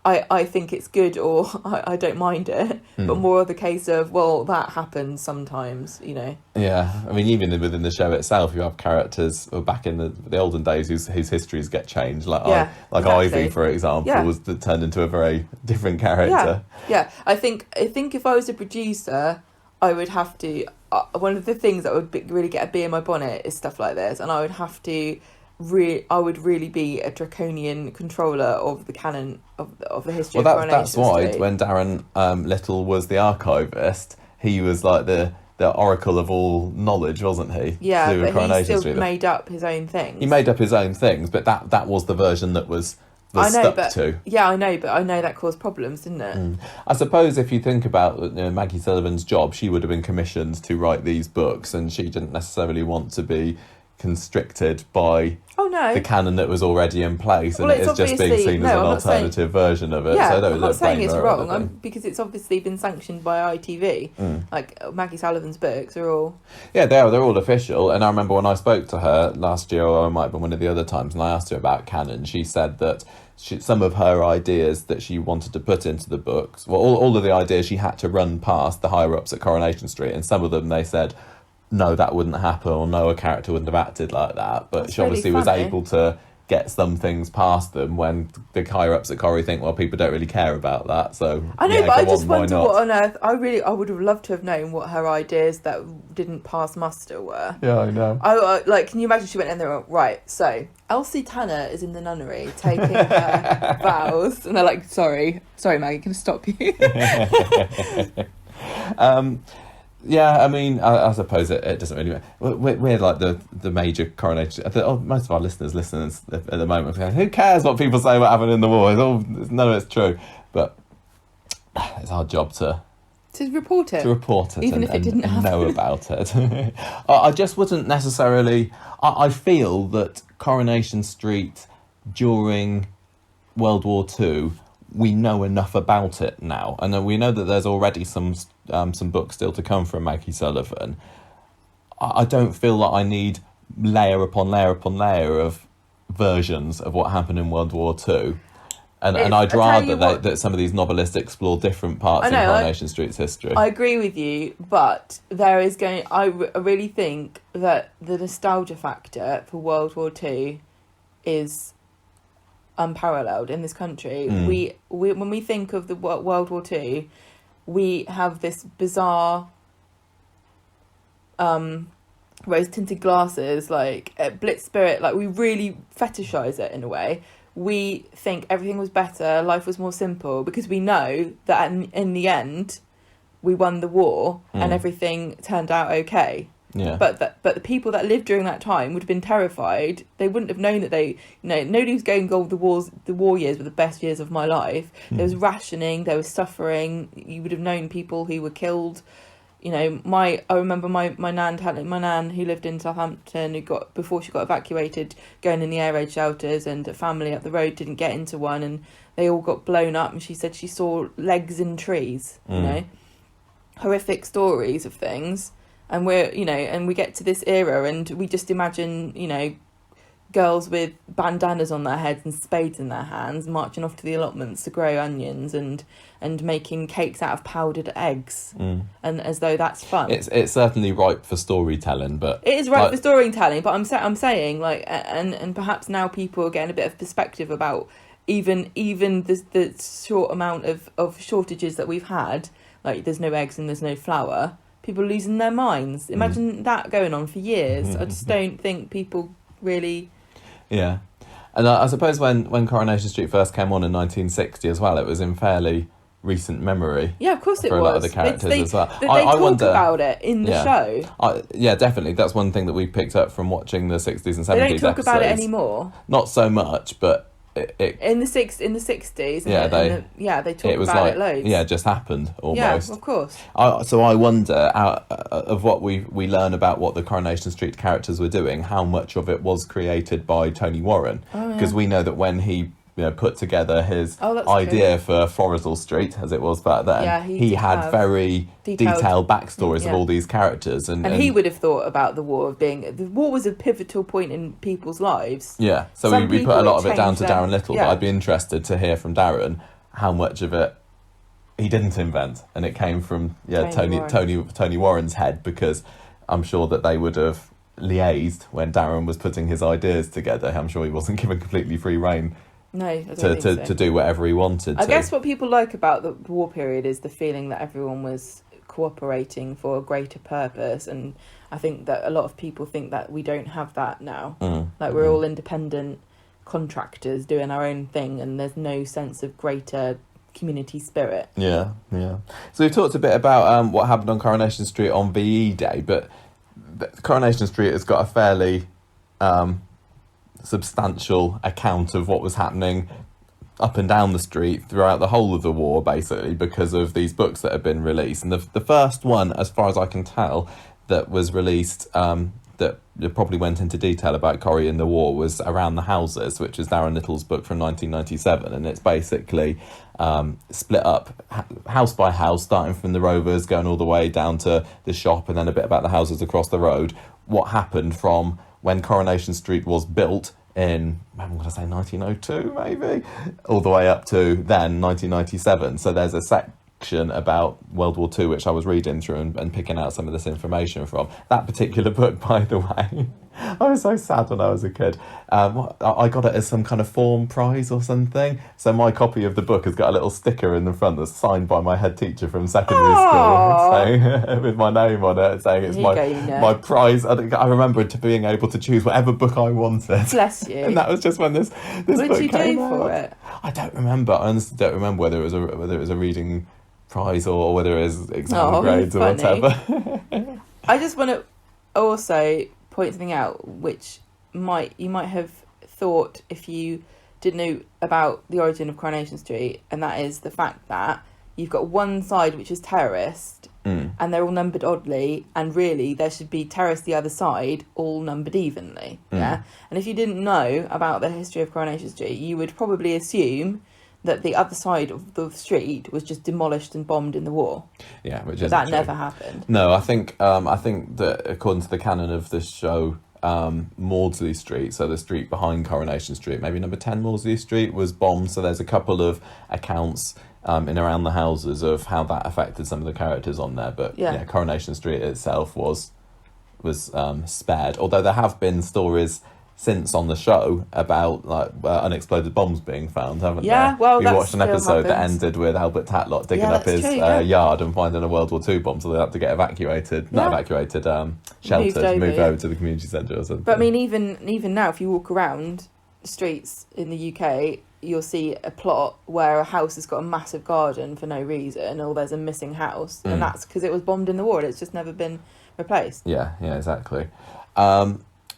I think it's good or I don't mind it, but more of the case of, well, that happens sometimes, you know. Yeah, I mean, even within the show itself, you have characters back in the olden days whose histories get changed. Like exactly. Ivy, for example, was turned into a very different character. Yeah. I think if I was a producer, I would have to. One of the things that would really get a bee in my bonnet is stuff like this, and I would have to. I would really be a draconian controller of the canon of the history of Coronation Street. Well, that's why when Daran Little was the archivist, he was like the oracle of all knowledge, wasn't he? Yeah, but Coronation he still made up his own things. He made up his own things, but that was the version that was stuck to. Yeah, I know, but I know that caused problems, didn't it? I suppose if you think about Maggie Sullivan's job, she would have been commissioned to write these books, and she didn't necessarily want to be constricted by the canon that was already in place, and it is just being seen as an alternative version of it. Yeah, so I'm not saying it's wrong, because it's obviously been sanctioned by ITV. Like Maggie Sullivan's books are all... Yeah, they're all official, and I remember when I spoke to her last year, or it might have been one of the other times, and I asked her about canon, she said that some of her ideas that she wanted to put into the books, well, all of the ideas she had to run past the higher-ups at Coronation Street, and some of them they said, no, that wouldn't happen, or no, a character wouldn't have acted like that. But she obviously was able to get some things past them when the higher-ups at Corrie think, well, people don't really care about that. So I know, but I just wonder what on earth... I would have loved to have known what her ideas that didn't pass muster were. Yeah, I know. Can you imagine she went in there, right, so Elsie Tanner is in the nunnery taking her vows, and they're like, sorry, Maggie, can I stop you? Yeah, I mean, I suppose it doesn't really matter. We're like the major coronation. Most of our listeners at the moment. Who cares what people say what happened in the war? None of it's true. But it's our job to report it. Even if it didn't happen. Know about it. I just wouldn't necessarily... I feel that Coronation Street during World War II, we know enough about it now. And we know that there's already some books still to come from Maggie Sullivan. I don't feel that I need layer upon layer upon layer of versions of what happened in World War II. And I'd rather that some of these novelists explore different parts in Coronation Street's history. I agree with you, but I really think that the nostalgia factor for World War II is unparalleled in this country. We when we think of the World War II, we have this bizarre rose-tinted glasses, like Blitz spirit, like we really fetishize it in a way. We think everything was better, life was more simple, because we know that in the end we won the war and everything turned out okay. Yeah. But the people that lived during that time would have been terrified. They wouldn't have known that nobody was going, the war years were the best years of my life. There was rationing, there was suffering. You would have known people who were killed. I remember my nan who lived in Southampton, before she got evacuated, going in the air raid shelters, and a family up the road didn't get into one, and they all got blown up, and she said she saw legs in trees, horrific stories of things. And we get to this era, and we just imagine, girls with bandanas on their heads and spades in their hands marching off to the allotments to grow onions and making cakes out of powdered eggs, and as though that's fun. It's certainly ripe for storytelling, but it is ripe for storytelling. But I'm saying, like, and perhaps now people are getting a bit of perspective about even the short amount of shortages that we've had. Like, there's no eggs and there's no flour. People losing their minds. Imagine that going on for years. I just don't think people really... Yeah. And I suppose when Coronation Street first came on in 1960 as well, it was in fairly recent memory. Yeah, of course it was. For a lot of the characters as well. They talk about it in the show. Yeah, definitely. That's one thing that we picked up from watching the 60s and 70s They don't talk episodes. about it anymore. Not so much, but in the 60s. Yeah, they talk about it loads. Yeah, it just happened almost. Yeah, of course. So I wonder, out of what we learn about what the Coronation Street characters were doing, how much of it was created by Tony Warren, because we know that when he put together his idea for Florizel Street, as it was back then, he had very detailed backstories of all these characters. And he would have thought about the war was a pivotal point in people's lives. Yeah, so we put a lot of it down to Daran Little, but I'd be interested to hear from Daran how much of it he didn't invent, and it came from Tony Warren's head, because I'm sure that they would have liaised when Daran was putting his ideas together. I'm sure he wasn't given completely free rein. No, I don't think so. To do whatever he wanted. I guess what people like about the war period is the feeling that everyone was cooperating for a greater purpose, and I think that a lot of people think that we don't have that now. We're all independent contractors doing our own thing, and there's no sense of greater community spirit. Yeah. So we've talked a bit about what happened on Coronation Street on VE Day, but Coronation Street has got a fairly substantial account of what was happening up and down the street throughout the whole of the war, basically, because of these books that have been released. And the first one, as far as I can tell, that was released that probably went into detail about Corrie in the war was Around the Houses, which is Daran Little's book from 1997, and it's basically split up house by house, starting from the Rovers, going all the way down to the shop, and then a bit about the houses across the road, what happened from when Coronation Street was built in, I'm going to say 1902 maybe, all the way up to then 1997. So there's a section about World War II which I was reading through and picking out some of this information from. That particular book, by the way, I was so sad when I was a kid. I got it as some kind of form prize or something. So my copy of the book has got a little sticker in the front that's signed by my head teacher from secondary school, saying, with my name on it, saying it's my prize. I remember being able to choose whatever book I wanted. Bless you. And that was just when this what book came out. What did you do for it? I don't remember. I honestly don't remember whether it was a reading prize or whether it was exam grades or whatever. I just want to also point something out which you might have thought if you didn't know about the origin of Coronation Street, and that is the fact that you've got one side which is terraced and they're all numbered oddly, and really there should be terraced the other side all numbered evenly. And if you didn't know about the history of Coronation Street, you would probably assume that the other side of the street was just demolished and bombed in the war. Yeah, which is that never happened. No, I think that according to the canon of the show, Mosely Street, so the street behind Coronation Street, maybe number 10 Mosely Street, was bombed. So there's a couple of accounts in Around the Houses of how that affected some of the characters on there. But Coronation Street itself was spared. Although there have been stories since on the show about unexploded bombs being found, haven't there? Well, we watched an episode that ended with Albert Tatlot digging up his yard and finding a World War II bomb, so they had to get sheltered, moved over to the community centre or something. But I mean, even now, if you walk around the streets in the UK, you'll see a plot where a house has got a massive garden for no reason, or there's a missing house, and that's because it was bombed in the war and it's just never been replaced. Yeah, exactly.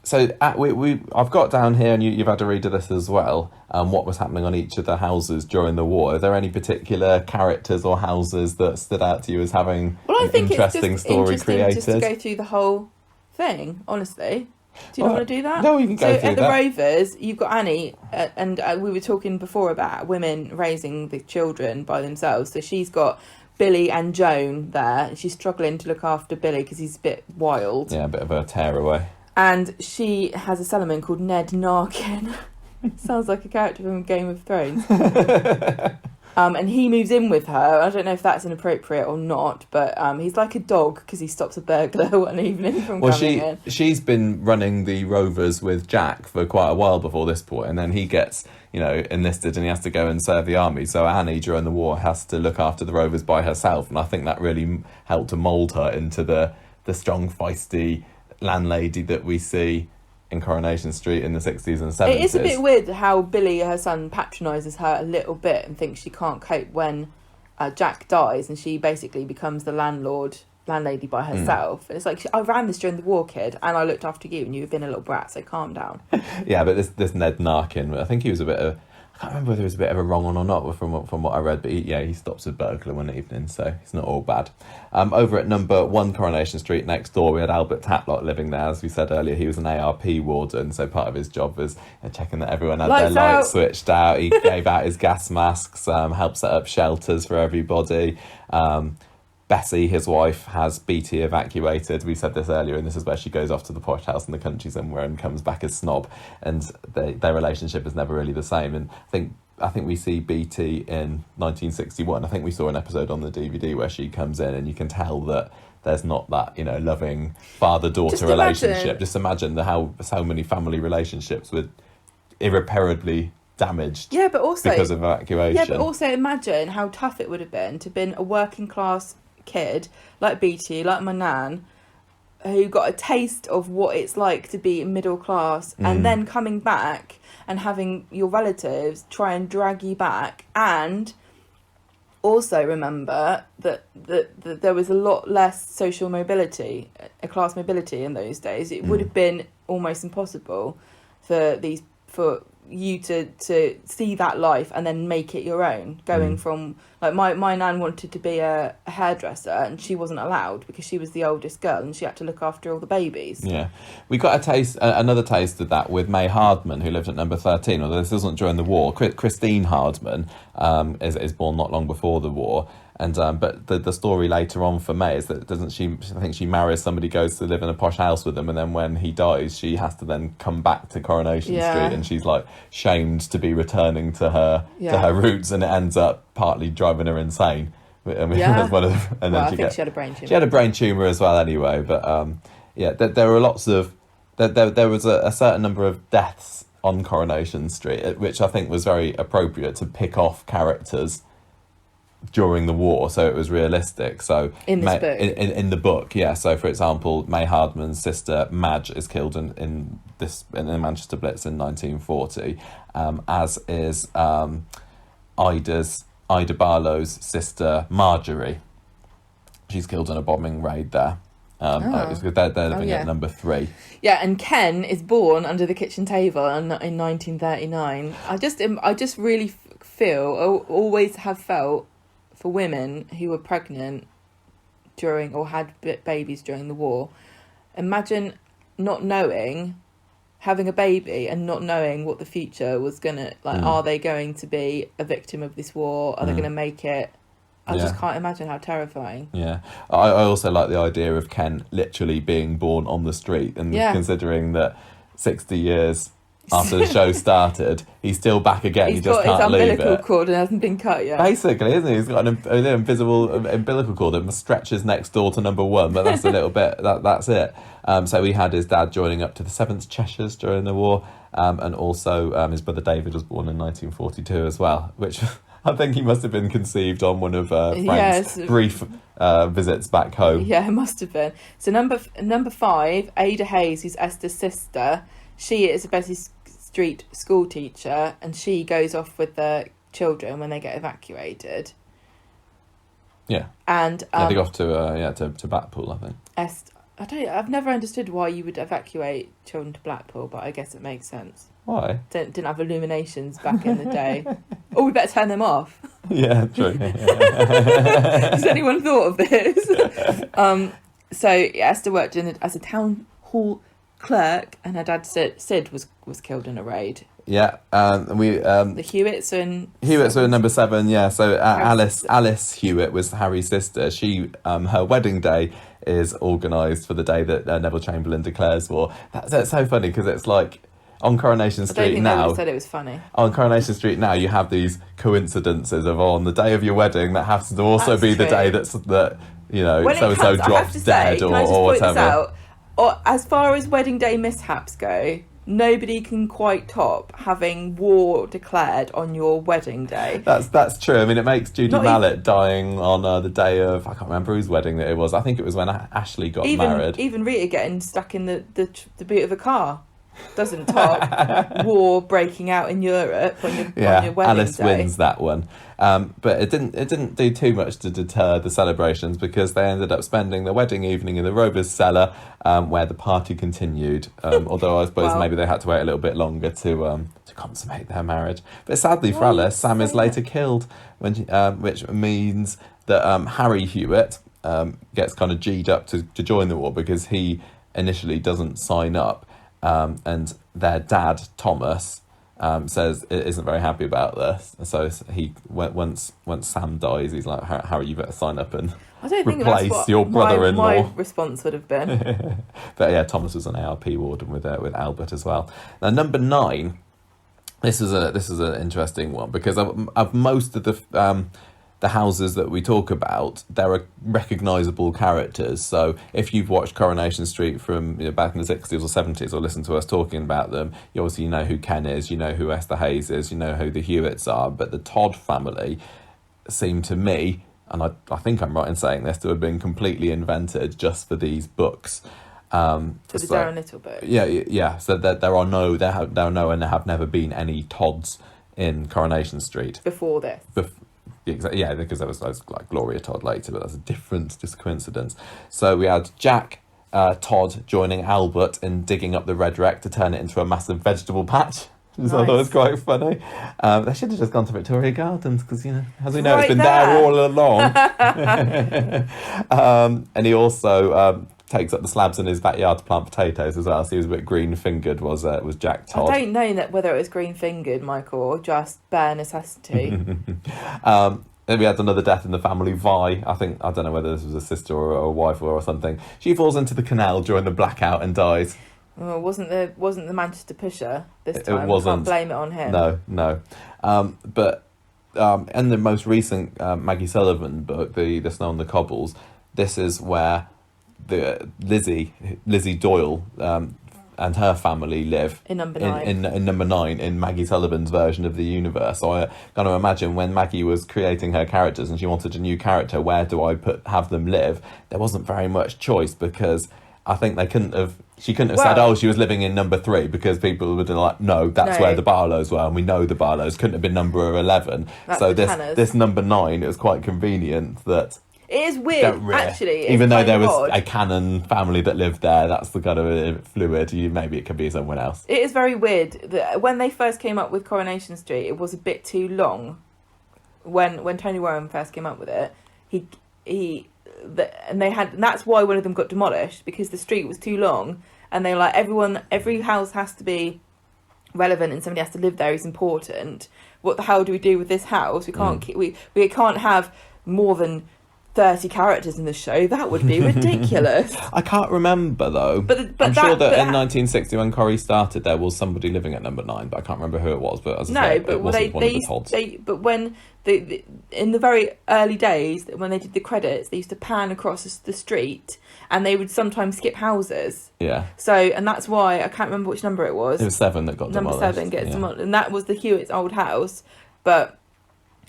So I've got down here, and you've had a read of this as well, what was happening on each of the houses during the war. Are there any particular characters or houses that stood out to you as having an interesting story created? Just to go through the whole thing, honestly. Do you not want to do that? No, you can go through that. So at the Rovers, you've got Annie, and we were talking before about women raising the children by themselves. So she's got Billy and Joan there, and she's struggling to look after Billy because he's a bit wild. Yeah, a bit of a tearaway. And she has a cellarman called Ned Narkin. Sounds like a character from Game of Thrones. And he moves in with her. I don't know if that's inappropriate or not, but he's like a dog because he stops a burglar one evening from coming in. She's been running the Rovers with Jack for quite a while before this point, and then he gets enlisted and he has to go and serve the army. So Annie, during the war, has to look after the Rovers by herself, and I think that really helped to mould her into the strong, feisty landlady that we see in Coronation Street in the 60s and 70s. It is a bit weird how Billy, her son, patronises her a little bit and thinks she can't cope when Jack dies, and she basically becomes the landlady by herself. And it's like, I ran this during the war, kid, and I looked after you, and you've been a little brat, so calm down. Yeah, but this Ned Narkin, I think he was a bit of... I can't remember whether it was a bit of a wrong one or not from what I read, but he stops a burglar one evening, so it's not all bad. Over at number 1 Coronation Street next door, we had Albert Tatlock living there. As we said earlier, he was an ARP warden, so part of his job was checking that everyone had their lights switched out. He gave out his gas masks, helped set up shelters for everybody. Bessie, his wife, has BT evacuated. We said this earlier, and this is where she goes off to the posh house in the country somewhere and comes back as Snob, and their relationship is never really the same. And I think we see BT in 1961. I think we saw an episode on the DVD where she comes in, and you can tell that there's not that, loving father-daughter relationship. Just imagine how so many family relationships were irreparably damaged because of evacuation. Yeah, but also imagine how tough it would have been to have been a working class kid like BT, like my nan, who got a taste of what it's like to be middle class, and then coming back and having your relatives try and drag you back. And also remember that there was a lot less social mobility, class mobility in those days. It would have been almost impossible for you to see that life and then make it your own, going from, like, my nan wanted to be a hairdresser, and she wasn't allowed because she was the oldest girl and she had to look after all the babies. We got another taste of that with Mae Hardman, who lived at number 13, although this wasn't during the war. Christine Hardman is born not long before the war. And but the story later on for Mae is that I think she marries somebody, goes to live in a posh house with him, and then when he dies, she has to then come back to Coronation Street, and she's like shamed to be returning to her roots, and it ends up partly driving her insane. I mean, that's one of the, and then she had a brain tumour. She had a brain tumour as well, anyway. But there were lots of there was a certain number of deaths on Coronation Street, which I think was very appropriate to pick off characters during the war, so it was realistic. So in this book, in the book, so for example, Mae Hardman's sister Madge is killed in the Manchester Blitz in 1940, as is Ida Barlow's sister Marjorie. She's killed in a bombing raid there. They're living at number 3. And Ken is born under the kitchen table in 1939. I just really feel, always have felt, for women who were pregnant during or had babies during the war, imagine not knowing, having a baby and not knowing what the future was gonna like. Are they going to be a victim of this war? Are they going to make it? I just can't imagine how terrifying. I also like the idea of Ken literally being born on the street, and considering that 60 years after the show started, he's still back again. He just can't leave it. He's got his umbilical cord and hasn't been cut yet. Basically, isn't he? He's got an invisible umbilical cord that stretches next door to number 1, but that's a little bit. That's it. So he had his dad joining up to the 7th Cheshires during the war, and also his brother David was born in 1942 as well, which I think he must have been conceived on one of Frank's brief visits back home. Yeah, it must have been. So number 5, Ada Hayes, who's Esther's sister. She is a Bessie Street school teacher, and she goes off with the children when they get evacuated. And they go off to Blackpool, I think. I've never understood why you would evacuate children to Blackpool, but I guess it makes sense. Why? Didn't have illuminations back in the day. Oh, we better turn them off. Yeah, true. Has anyone thought of this? So Esther worked as a town hall clerk, and her dad Sid was killed in a raid. The Hewitts are in number 7. So Alice Hewitt was Harry's sister. She her wedding day is organised for the day that Neville Chamberlain declares war. That's so funny, because it's like on Coronation Street now. I said it was funny. On Coronation Street now, you have these coincidences of on the day of your wedding that happens to also be the day that so and so drops dead or whatever. Or as far as wedding day mishaps go, nobody can quite top having war declared on your wedding day. That's true. I mean, it makes Judy Mallet dying on the day of, I can't remember whose wedding it was. I think it was when Ashley got married. Even Rita getting stuck in the boot of a car. doesn't top war breaking out in Europe on your wedding Alice day. wins that one. But it didn't do too much to deter the celebrations, because they ended up spending the wedding evening in the Rover's cellar, where the party continued. Although I suppose maybe they had to wait a little bit longer to consummate their marriage. But sadly for Alice, Sam is later killed, which means that Harry Hewitt gets kind of G'd up to join the war, because he initially doesn't sign up, and their dad Thomas says it isn't very happy about this. So he once Sam dies, he's like, Harry, you better sign up and replace your brother-in-law. My response would have been. But yeah, Thomas was an ARP warden with Albert as well. Now number 9. This is an interesting one, because of most of the houses that we talk about, there are recognisable characters. So if you've watched Coronation Street from back in the 60s or 70s, or listened to us talking about them, you obviously know who Ken is, you know who Esther Hayes is, you know who the Hewitts are. But the Todd family seem to me, and I think I'm right in saying this, to have been completely invented just for these books. For the Daran Little book. Yeah. So there are no and there have never been any Todds in Coronation Street before this. Yeah, because there was like Gloria Todd later, but that's a different, just coincidence. So we had Jack Todd joining Albert in digging up the Red Wreck to turn it into a massive vegetable patch. Which I thought was quite funny. They should have just gone to Victoria Gardens, because, as we know, it's been there all along. And he also takes up the slabs in his backyard to plant potatoes as well. So he was a bit green-fingered, was Jack Todd. I don't know whether it was green-fingered, Michael, or just bare necessity. Then we had another death in the family. Vi, I don't know whether this was a sister or a wife or something. She falls into the canal during the blackout and dies. Well, wasn't the Manchester pusher this time? It wasn't. Can't blame it on him. No. But in the most recent Maggie Sullivan book, the Snow on the Cobbles, this is where the Lizzie Doyle and her family live in number 9. In number 9 in Maggie Sullivan's version of the universe. So I kind of imagine when Maggie was creating her characters and she wanted a new character, where do I have them live? There wasn't very much choice, because I think she couldn't have said, she was living in number 3, because people would have like, no, that's where the Barlows were, and we know the Barlows couldn't have been number 11. That's so Tanners. This number 9, it was quite convenient that it is weird, actually. Even though there was a canon family that lived there, that's the kind of fluid. Maybe it could be someone else. It is very weird that when they first came up with Coronation Street, it was a bit too long. When Tony Warren first came up with it, and that's why one of them got demolished, because the street was too long, and they were like, every house has to be relevant and somebody has to live there who's important. What the hell do we do with this house? We can't we can't have more than 30 characters in the show. That would be ridiculous. I can't remember though. But I'm sure that in 1960, when Corrie started, there was somebody living at number 9, but I can't remember who it was. But as I say, it wasn't one of the Todds. But when in the very early days, when they did the credits, they used to pan across the street, and they would sometimes skip houses. Yeah. So, and that's why I can't remember which number it was. It was 7 that got demolished. Number 7 gets demolished, and that was the Hewitt's old house. But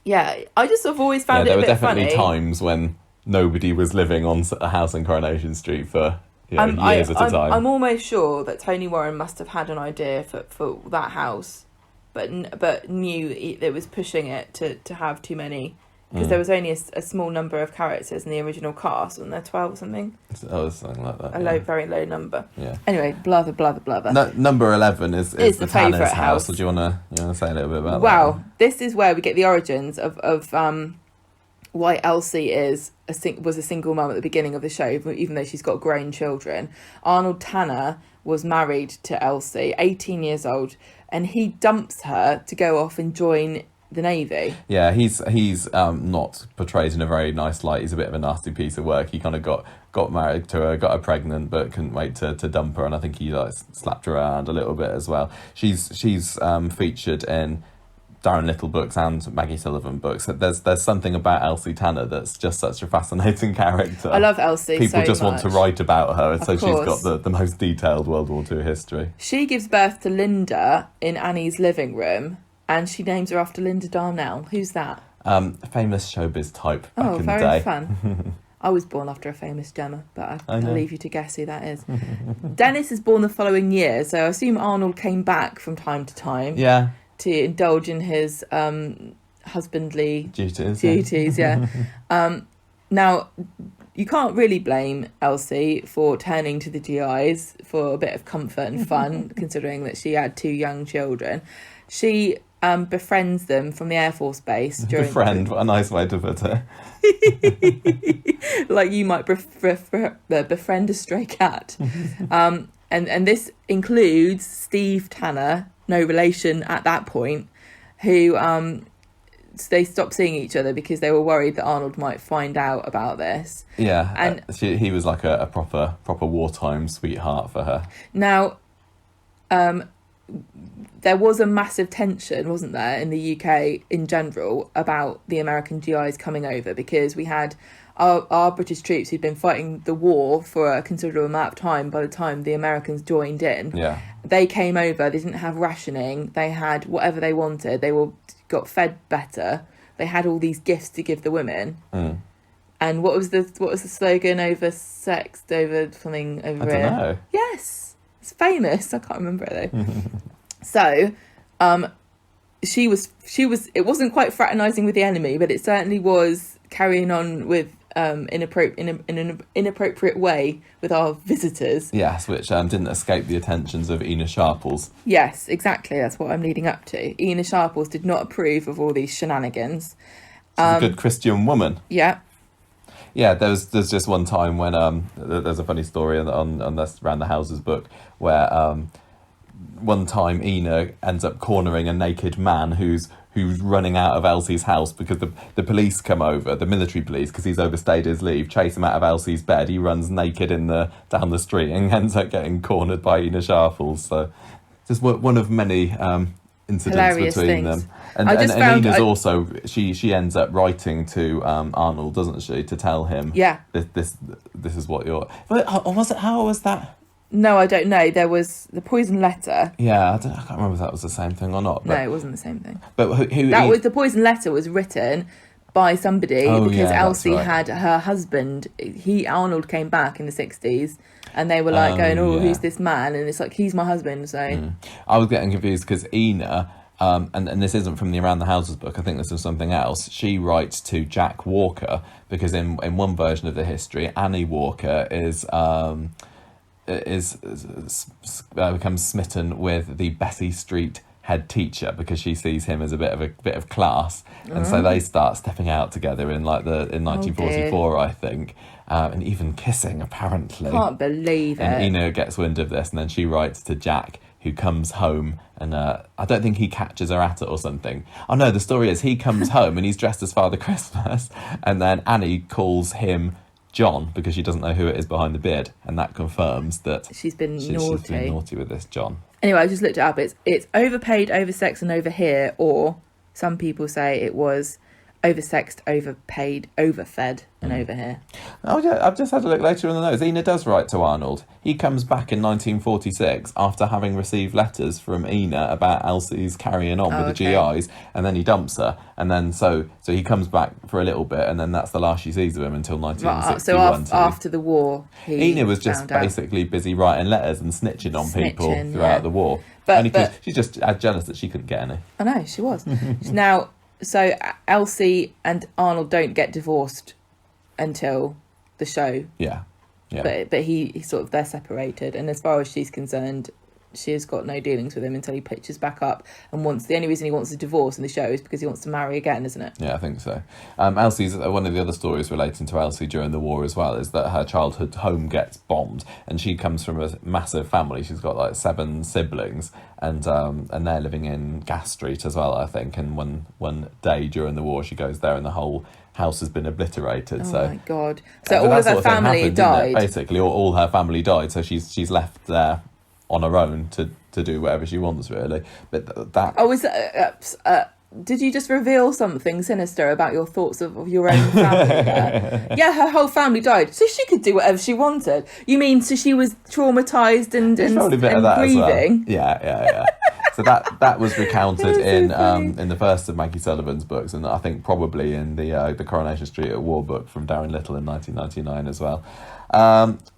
yeah, I just have always found it a bit funny. There were definitely times when nobody was living on a house in Coronation Street for years at a time. I'm almost sure that Tony Warren must have had an idea for that house, but knew it was pushing it to have too many, because there was only a small number of characters in the original cast, wasn't there, 12 or something? Oh, something like that. Very low number. Yeah. Anyway, blather. No, number 11 is the favourite Tanner's house. So do you want to say a little bit about that? Wow, this is where we get the origins of why Elsie was a single mum at the beginning of the show, even though she's got grown children. Arnold Tanner was married to Elsie, 18 years old, and he dumps her to go off and join the Navy. Yeah, he's not portrayed in a very nice light. He's a bit of a nasty piece of work. He kind of got married to her, got her pregnant, but couldn't wait to dump her, and I think he slapped her around a little bit as well. She's featured in Daran Little books and Maggie Sullivan books. There's something about Elsie Tanner that's just such a fascinating character. I love Elsie. People just much. want to write about her, and so course. she's got the most detailed World War II history. She gives birth to Linda in Annie's living room, and she names her after Linda Darnell. Who's that? Famous showbiz type back in the day. Very fun. I was born after a famous Gemma, but I'll leave you to guess who that is. Dennis is born the following year, so I assume Arnold came back from time to time. Yeah. To indulge in his husbandly duties. Yeah. Now, you can't really blame Elsie for turning to the GIs for a bit of comfort and fun, considering that she had 2 young children. She befriends them from the Air Force Base. Befriend, what a nice way to put it. Like you might befriend a stray cat. And this includes Steve Tanner, no relation at that point, who they stopped seeing each other because they were worried that Arnold might find out about this. Yeah, and he was like a proper wartime sweetheart for her. Now, there was a massive tension, wasn't there, in the UK in general about the American GIs coming over, because we had our British troops who'd been fighting the war for a considerable amount of time by the time the Americans joined in. Yeah. They came over, they didn't have rationing, they had whatever they wanted, they got fed better, they had all these gifts to give the women. And what was the slogan? Over sexed, over something, over I don't know. Yes, it's famous. I can't remember it though. So, she was. It wasn't quite fraternising with the enemy, but it certainly was carrying on with in an inappropriate way with our visitors. Yes, which didn't escape the attentions of Ina Sharples. Yes, exactly. That's what I'm leading up to. Ina Sharples did not approve of all these shenanigans. She's a good Christian woman. Yeah. Yeah, there's just one time when there's a funny story on this Around the Houses book where one time Ina ends up cornering a naked man who's running out of Elsie's house because the police come over, the military police, because he's overstayed his leave, chase him out of Elsie's bed. He runs naked down the street and ends up getting cornered by Ina Sharples. So just one of many incidents hilarious between things. them. And Ina's also she ends up writing to Arnold, doesn't she, to tell him this is what you're. But how was that? No, I don't know. There was the poison letter. Yeah, I can't remember if that was the same thing or not. But, no, it wasn't the same thing. But was the poison letter was written by somebody because Elsie had her husband. Arnold came back in the 60s, and they were like going, who's this man? And it's like, he's my husband. So I was getting confused because Ina, and this isn't from the Around the Houses book, I think this is something else. She writes to Jack Walker because in one version of the history, Annie Walker becomes smitten with the Bessie Street head teacher because she sees him as a bit of class, and so they start stepping out together in 1944, I think, and even kissing apparently. Can't believe it. And Ina gets wind of this, and then she writes to Jack, who comes home, and I don't think he catches her at it or something. Oh no, the story is he comes home and he's dressed as Father Christmas, and then Annie calls him John because she doesn't know who it is behind the beard, and that confirms that she's been naughty with this John. Anyway, I just looked it up. It's overpaid, oversexed, and over here, or some people say it was oversexed, overpaid, overfed, and over here. Oh yeah, I've just had a look later in the notes. Ina does write to Arnold. He comes back in 1946 after having received letters from Ina about Elsie's carrying on with the GIs, and then he dumps her, and then so he comes back for a little bit, and then that's the last she sees of him until 1961. So after the war, Ina was just basically busy writing letters and snitching on people throughout the war. But she's just jealous that she couldn't get any. I know, she was. Now, so Elsie and Arnold don't get divorced until the show. Yeah. But he sort of, they're separated, and as far as she's concerned, she has got no dealings with him until he pitches back up and the only reason he wants a divorce in the show is because he wants to marry again, isn't it? Yeah, I think so. Elsie's one of the other stories relating to Elsie during the war as well is that her childhood home gets bombed, and she comes from a massive family. She's got like 7 siblings, and they're living in Gas Street as well, I think. And one day during the war, she goes there, and the whole house has been obliterated. Oh my God! So all of her family died. Basically, all her family died. So she's left there on her own to do whatever she wants, really. But that... Oh, is that... did you just reveal something sinister about your thoughts of your own family there? Yeah, her whole family died, so she could do whatever she wanted. You mean, so she was traumatised and grieving? Well. Yeah. So that was recounted in funny. in the first of Maggie Sullivan's books, and I think probably in the Coronation Street at War book from Daran Little in 1999 as well.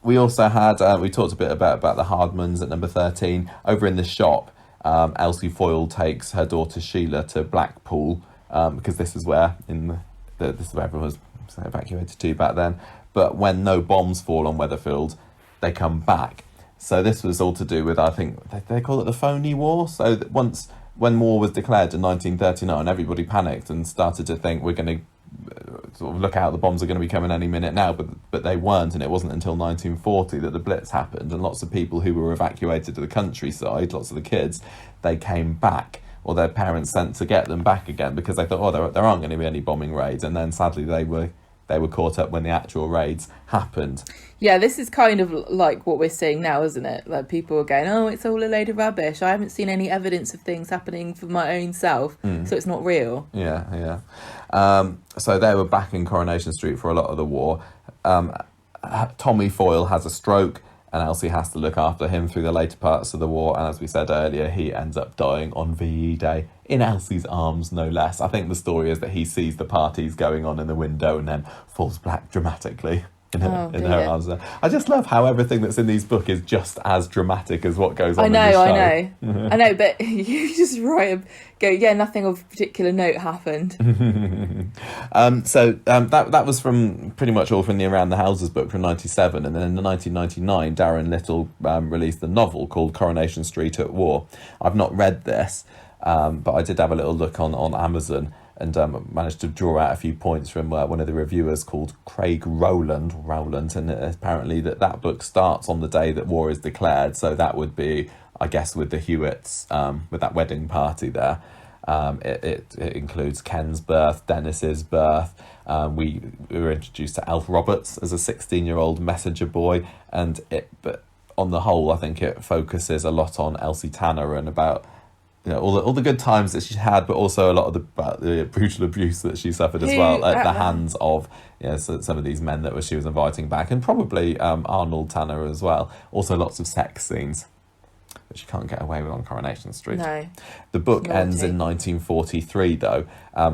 We also had we talked a bit about the Hardmans at number 13. Over in the shop, Elsie Foyle takes her daughter Sheila to Blackpool because this is where this is where everyone was evacuated to back then. But when no bombs fall on Weatherfield, they come back. So this was all to do with, I think, they call it the phony war. So that when war was declared in 1939, everybody panicked and started to think we're going to sort of look out, the bombs are going to be coming any minute now, but they weren't, and it wasn't until 1940 that the Blitz happened, and lots of people who were evacuated to the countryside, lots of the kids, they came back, or their parents sent to get them back again because they thought, oh, there aren't going to be any bombing raids, and then sadly they were caught up when the actual raids happened. Yeah, this is kind of like what we're seeing now, isn't it? Like people are going, oh, it's all a load of rubbish. I haven't seen any evidence of things happening for my own self, so it's not real. Yeah. So they were back in Coronation Street for a lot of the war. Tommy Foyle has a stroke, and Elsie has to look after him through the later parts of the war. And as we said earlier, he ends up dying on VE Day in Elsie's arms, no less. I think the story is that he sees the parties going on in the window and then falls back dramatically in her arms. I just love how everything that's in these books is just as dramatic as what goes on in the show. I know, but you just go, yeah, nothing of particular note happened. So that was from pretty much all from the Around the Houses book from 1997, and then in 1999 Daran Little released a novel called Coronation Street at War. I've not read this, but I did have a little look on Amazon and managed to draw out a few points from one of the reviewers called Craig Rowland, and apparently that book starts on the day that war is declared, so that would be, I guess, with the Hewitts, with that wedding party there. It includes Ken's birth, Dennis's birth. We were introduced to Alf Roberts as a 16-year-old messenger boy, but on the whole, I think it focuses a lot on Elsie Tanner and about all the good times that she had, but also a lot of the brutal abuse that she suffered as well at the hands of some of these men that she was inviting back, and probably Arnold Tanner as well. Also, lots of sex scenes, which you can't get away with on Coronation Street. No. The book ends in 1943, though,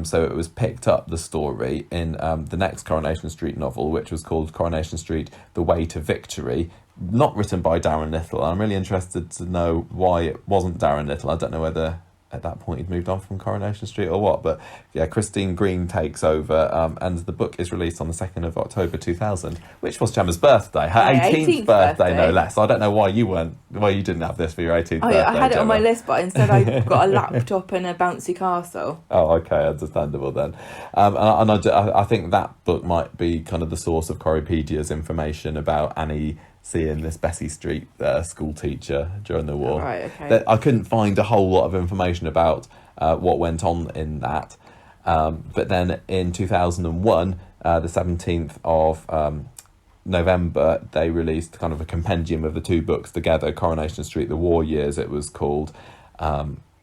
so it was picked up, the story, in the next Coronation Street novel, which was called Coronation Street: The Way to Victory, not written by Daran Little. I'm really interested to know why it wasn't Daran Little. I don't know whether at that point he'd moved on from Coronation Street or what, but yeah, Christine Green takes over, and the book is released on the 2nd of October 2000, which was Gemma's birthday, her 18th birthday, no less. I don't know why you didn't have this for your 18th birthday. I had it Gemma. on my list, but instead I got a laptop and a bouncy castle. Oh, okay, understandable then. And I think that book might be kind of the source of Corriepedia's information about Annie seeing this Bessie Street school teacher during the war. Right, okay. I couldn't find a whole lot of information about what went on in that. But then in 2001, the 17th of November, they released kind of a compendium of the two books together, Coronation Street, The War Years, it was called.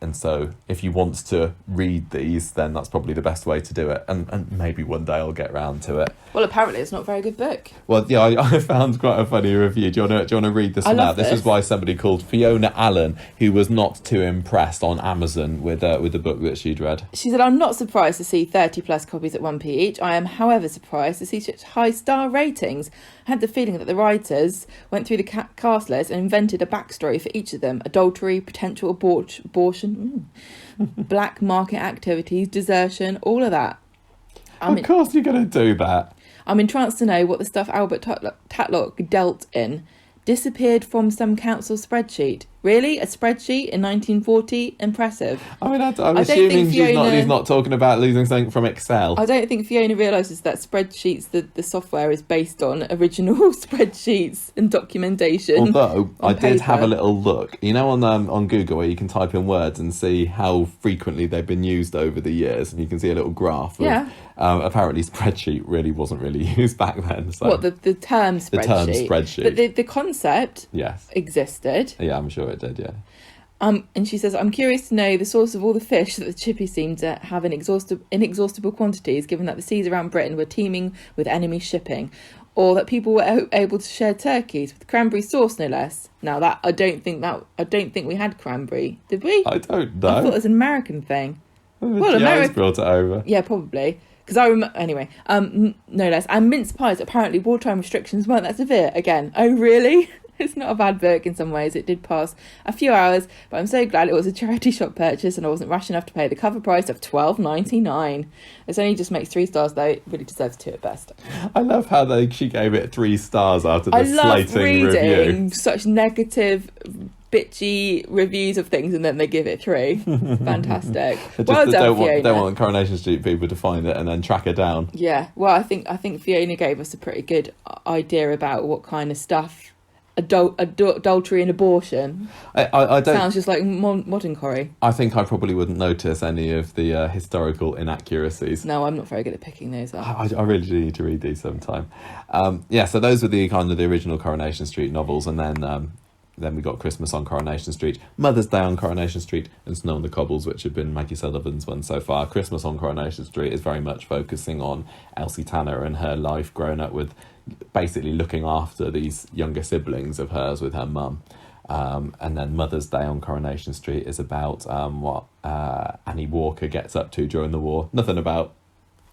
And so if you want to read these, then that's probably the best way to do it. And maybe one day I'll get round to it. Well, apparently it's not a very good book. Well, yeah, I found quite a funny review. Do you want to read this one out? This is by somebody called Fiona Allen, who was not too impressed on Amazon with the book that she'd read. She said, I'm not surprised to see 30 plus copies at 1p each. I am, however, surprised to see such high star ratings. I had the feeling that the writers went through the cast list and invented a backstory for each of them. Adultery, potential abortion, black market activities, desertion, all of that. Of course you're going to do that. I'm entranced to know what the stuff Albert Tatlock dealt in. Disappeared from some council spreadsheet. Really? A spreadsheet in 1940? Impressive. I mean, I'm assuming he's not talking about losing something from Excel. I don't think Fiona realises that spreadsheets, the software is based on original spreadsheets and documentation. Although, I did have a little look. You know on Google where you can type in words and see how frequently they've been used over the years, and you can see a little graph of, apparently spreadsheet really wasn't really used back then. So. What, the term spreadsheet? The term spreadsheet. But the concept existed. Yeah, I'm sure it did, yeah. And she says, I'm curious to know the source of all the fish that the chippies seem to have inexhaustible quantities, given that the seas around Britain were teeming with enemy shipping. or that people were able to share turkeys with cranberry sauce, no less. Now that I don't think we had cranberry, did we? I don't know. I thought it was an American thing. Well, America brought it over. Yeah, probably. Because I remember, anyway, no less. And mince pies, apparently wartime restrictions weren't that severe. Again, oh really? It's not a bad book in some ways. It did pass a few hours, but I'm so glad it was a charity shop purchase and I wasn't rash enough to pay the cover price of $12.99. This only just makes 3 stars though. It really deserves 2 at best. I love how she gave it 3 stars after the I love slating reading review. such negative, bitchy reviews of things and then they give it 3. Fantastic. Well done, Fiona. Don't want Coronation Street people to find it and then track her down. Yeah, well, I think Fiona gave us a pretty good idea about what kind of stuff adultery and abortion. I don't. Sounds just like modern Corrie. I think I probably wouldn't notice any of the historical inaccuracies. No, I'm not very good at picking those up. I really do need to read these sometime. So those were the kind of the original Coronation Street novels, and then we got Christmas on Coronation Street, Mother's Day on Coronation Street, and Snow on the Cobbles, which have been Maggie Sullivan's one so far. Christmas on Coronation Street is very much focusing on Elsie Tanner and her life growing up with basically looking after these younger siblings of hers with her mum. And then Mother's Day on Coronation Street is about what Annie Walker gets up to during the war. Nothing about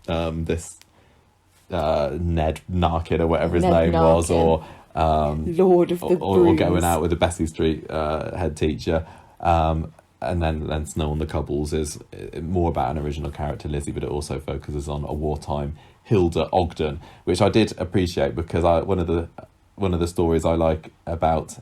this Ned Narkin or whatever his name was, or Lord of the or going out with the Bessie Street head teacher. And then Snow on the Cobbles is more about an original character, Lizzie, but it also focuses on a wartime Hilda Ogden, which I did appreciate because one of the stories I like about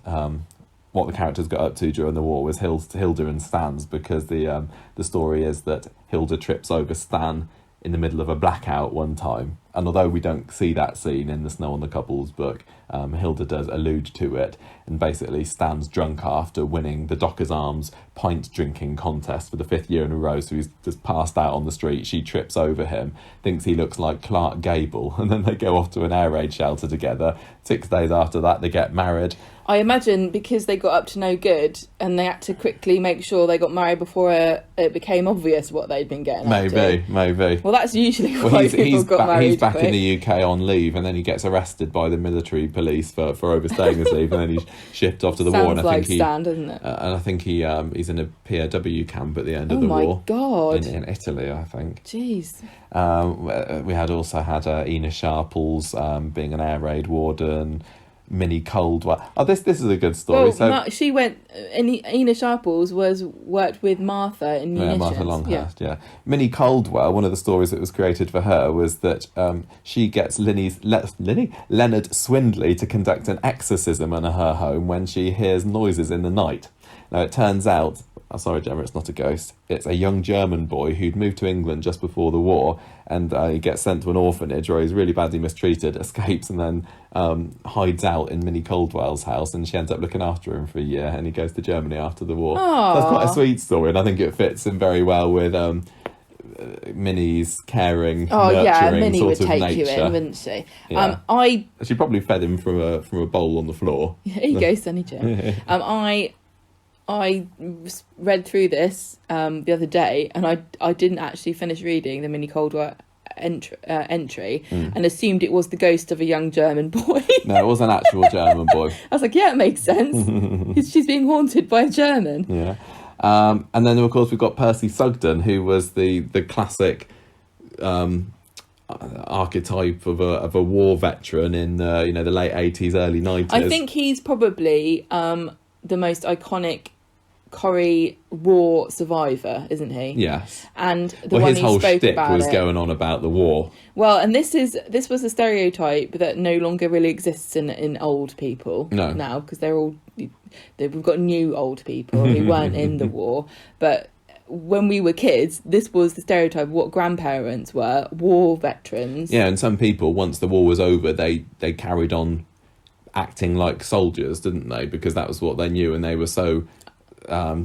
what the characters got up to during the war was Hilda and Stan's, because the story is that Hilda trips over Stan in the middle of a blackout one time, and although we don't see that scene in the Snow on the Cobbles book, Hilda does allude to it, and basically Stan's drunk after winning the Dockers Arms pint drinking contest for the 5th year in a row, so he's just passed out on the street. She trips over him, thinks he looks like Clark Gable, and then they go off to an air raid shelter together. 6 days after that they get married. I imagine because they got up to no good and they had to quickly make sure they got married before it became obvious what they'd been getting up to. Maybe. Well, that's usually why people got married. He's back in the UK on leave, and then he gets arrested by the military police for overstaying his leave, and then he's shipped off to the war. And I think Stan, doesn't it? And I think he's in a POW camp at the end of the war. Oh my God! In Italy, I think. Jeez. We also had Ina Sharples being an air raid warden. Minnie Coldwell. Oh, this is a good story. Well, she went. Ina Sharples worked with Martha in Munitions. Yeah, Martha Longhurst. Yeah. Minnie Coldwell. One of the stories that was created for her was that she gets Leonard Swindley to conduct an exorcism in her home when she hears noises in the night. Now it turns out, sorry Gemma, it's not a ghost. It's a young German boy who'd moved to England just before the war, and he gets sent to an orphanage where he's really badly mistreated, escapes, and then hides out in Minnie Coldwell's house, and she ends up looking after him for a year, and he goes to Germany after the war. Aww. That's quite a sweet story, and I think it fits in very well with Minnie's caring, nurturing Minnie sort would of take nature. you in, wouldn't she? Yeah. She probably fed him from a bowl on the floor. Here you go, Sonny Jim. I read through this the other day, and I didn't actually finish reading the Minnie Coldwell entry and assumed it was the ghost of a young German boy. No, it was an actual German boy. I was like, yeah, it makes sense. She's being haunted by a German. Yeah. And then, of course, we've got Percy Sugden, who was the classic archetype of a war veteran in the late 80s, early 90s. I think he's probably the most iconic Corrie war survivor, isn't he? Yes. And his whole shtick was going on about the war. Well, and this was a stereotype that no longer really exists in old people now, because we've got new old people who weren't in the war. But when we were kids, this was the stereotype of what grandparents were, war veterans. Yeah, and some people, once the war was over, they carried on acting like soldiers, didn't they? Because that was what they knew, and they were so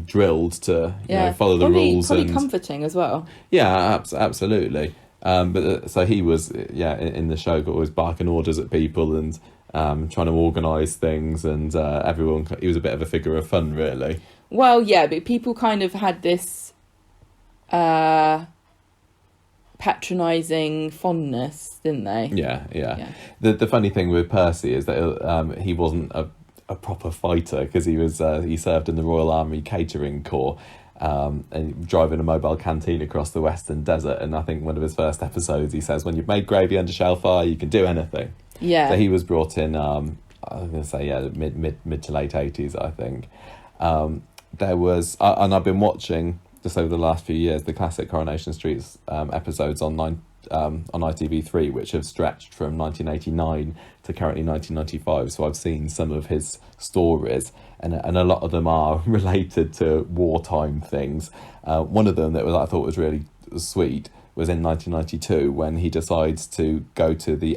drilled to follow the rules. Probably comforting as well. Yeah, absolutely. So he was in the show, always barking orders at people and trying to organise things, and he was a bit of a figure of fun, really. Well, yeah, but people kind of had this patronising fondness, didn't they? Yeah. The funny thing with Percy is that he wasn't a proper fighter, because he served in the Royal Army Catering Corps, and driving a mobile canteen across the Western Desert. And I think one of his first episodes, he says, when you've made gravy under shell fire, you can do anything. Yeah. So he was brought in, I'm going to say, mid to late 80s, I think. There was, and I've been watching, just over the last few years, the classic Coronation Street episodes on ITV3, which have stretched from 1989 to currently 1995. So I've seen some of his stories, and a lot of them are related to wartime things. One of them I thought was really sweet was in 1992, when he decides to go to the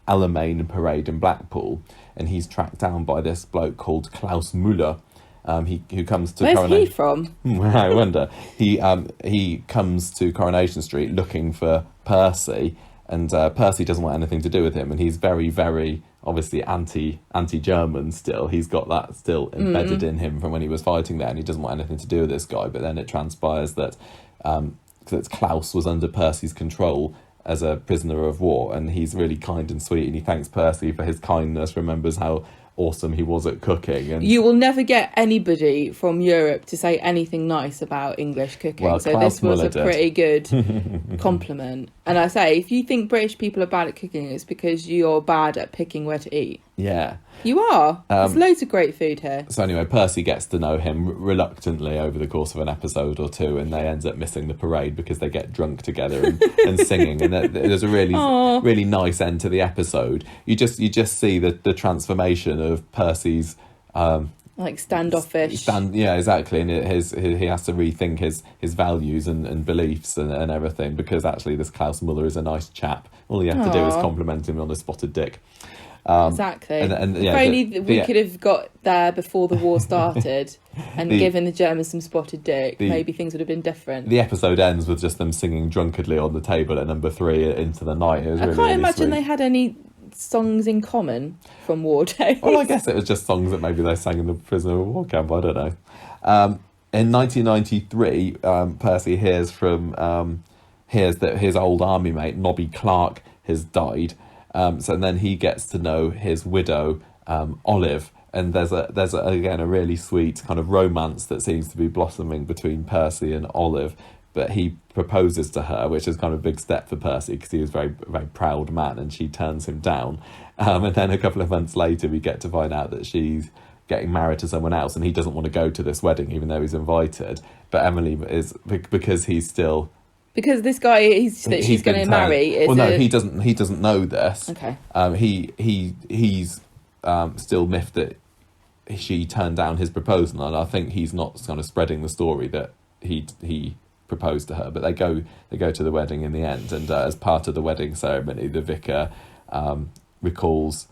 Alamein parade in Blackpool, and he's tracked down by this bloke called Klaus Müller. Who comes to Where's he from? I wonder. He comes to Coronation Street looking for Percy, and Percy doesn't want anything to do with him, and he's very, very obviously anti-German still. He's got that still embedded in him from when he was fighting there, and he doesn't want anything to do with this guy. But then it transpires that Klaus was under Percy's control as a prisoner of war, and he's really kind and sweet, and he thanks Percy for his kindness, remembers how awesome he was at cooking. And you will never get anybody from Europe to say anything nice about English cooking. Well, so Klaus this was Müller a did. pretty good compliment. And I say, if you think British people are bad at cooking, it's because you're bad at picking where to eat. Yeah. You are. There's loads of great food here. So anyway, Percy gets to know him reluctantly over the course of an episode or two, and they end up missing the parade because they get drunk together and singing. And there's a really nice end to the episode. You just see the transformation of Percy's like standoffish. Yeah, exactly. And he has to rethink his values and beliefs and everything, because actually this Klaus Müller is a nice chap. All you have to do is compliment him on his spotted dick. Exactly. And if only we could have got there before the war started and given the Germans some spotted dick, maybe things would have been different. The episode ends with just them singing drunkenly on the table at number 3 into the night. It was really, I can't really imagine sweet. they had any songs in common from war days. Well, I guess it was just songs that maybe they sang in the prisoner of war camp. I don't know. In 1993, Percy hears that his old army mate Nobby Clark has died. So then he gets to know his widow, Olive, and there's again a really sweet kind of romance that seems to be blossoming between Percy and Olive. But he proposes to her, which is kind of a big step for Percy, because he was a very, very proud man, and she turns him down. And then a couple of months later, we get to find out that she's getting married to someone else, and he doesn't want to go to this wedding, even though he's invited. But Emily is, because he's still... Because this guy she's going to marry is he doesn't know this. Okay. He's still miffed that she turned down his proposal, and I think he's not kind of spreading the story that he proposed to her. But they go to the wedding in the end, and as part of the wedding ceremony, the vicar recalls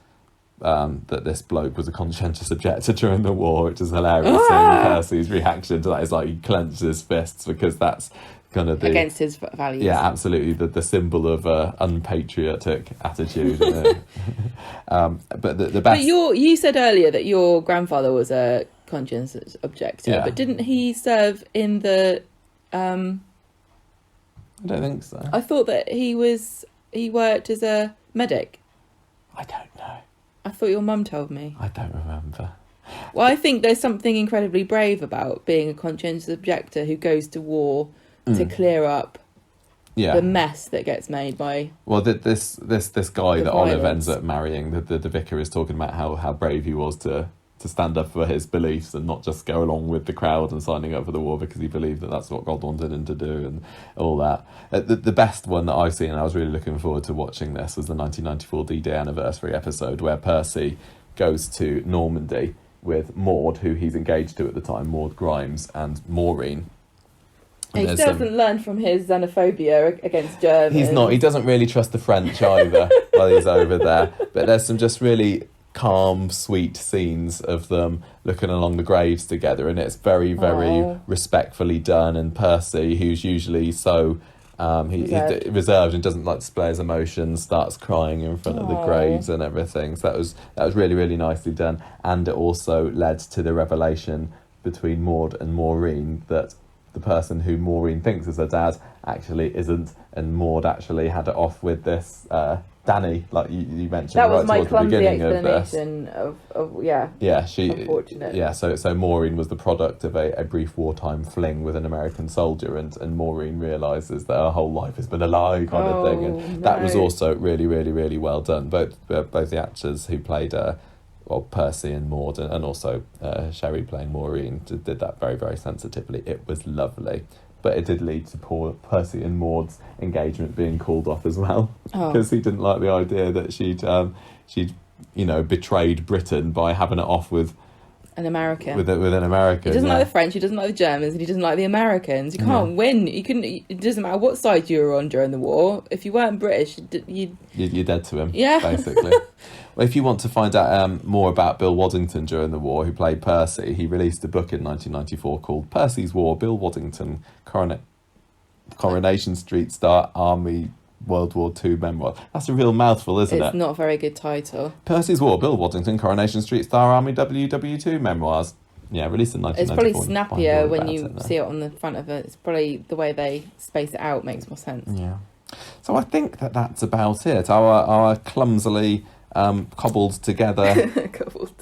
that this bloke was a conscientious objector during the war, which is hilarious. Seeing Percy's reaction to that is like he clenches his fists, because that's kind of against his values. Yeah, absolutely. The symbol of unpatriotic attitude. But the best. But you said earlier that your grandfather was a conscientious objector, but didn't he serve in the? I don't think so. I thought that he worked as a medic. I don't know. I thought your mum told me. I don't remember. Well, I think there's something incredibly brave about being a conscientious objector who goes to war to clear up the mess that gets made by... Well, this guy that violence. Olive ends up marrying, the vicar, is talking about how brave he was to stand up for his beliefs and not just go along with the crowd and signing up for the war because he believed that that's what God wanted him to do and all that. The best one that I've seen, and I was really looking forward to watching this, was the 1994 D-Day anniversary episode where Percy goes to Normandy with Maud, who he's engaged to at the time, Maud Grimes, and Maureen. He doesn't learn from his xenophobia against Germans. He's not. He doesn't really trust the French either while he's over there. But there's some just really calm, sweet scenes of them looking along the graves together, and it's very, very respectfully done. And Percy, who's usually so he's reserved and doesn't like display his emotions, starts crying in front of the graves and everything. So that was really, really nicely done. And it also led to the revelation between Maud and Maureen that the person who Maureen thinks is her dad actually isn't, and Maud actually had it off with this Danny, like you mentioned. That was right my towards the clumsy beginning of this. explanation of unfortunate. Yeah, so Maureen was the product of a brief wartime fling with an American soldier, and Maureen realises that her whole life has been a lie kind of thing, and that was also really, really, really well done. Both the actors who played Percy and Maud, and also Sherry playing Maureen did that very, very sensitively. It was lovely. But it did lead to poor Percy and Maud's engagement being called off as well, because he didn't like the idea that she'd betrayed Britain by having it off with an American. With an American. He doesn't like the French, he doesn't like the Germans, and he doesn't like the Americans. You can't win. You couldn't. It doesn't matter what side you were on during the war. If you weren't British, you're dead to him. Yeah, basically. Well, if you want to find out more about Bill Waddington during the war, who played Percy, he released a book in 1994 called Percy's War, Bill Waddington, Coronation Street Star Army World War II Memoir. That's a real mouthful, isn't it? It's not a very good title. Percy's War, Bill Waddington, Coronation Street Star Army WW2 Memoirs. Yeah, released in 1994. It's probably snappier when you see it on the front of it. It's probably the way they space it out makes more sense. Yeah. So I think that's about it. Our clumsily cobbled together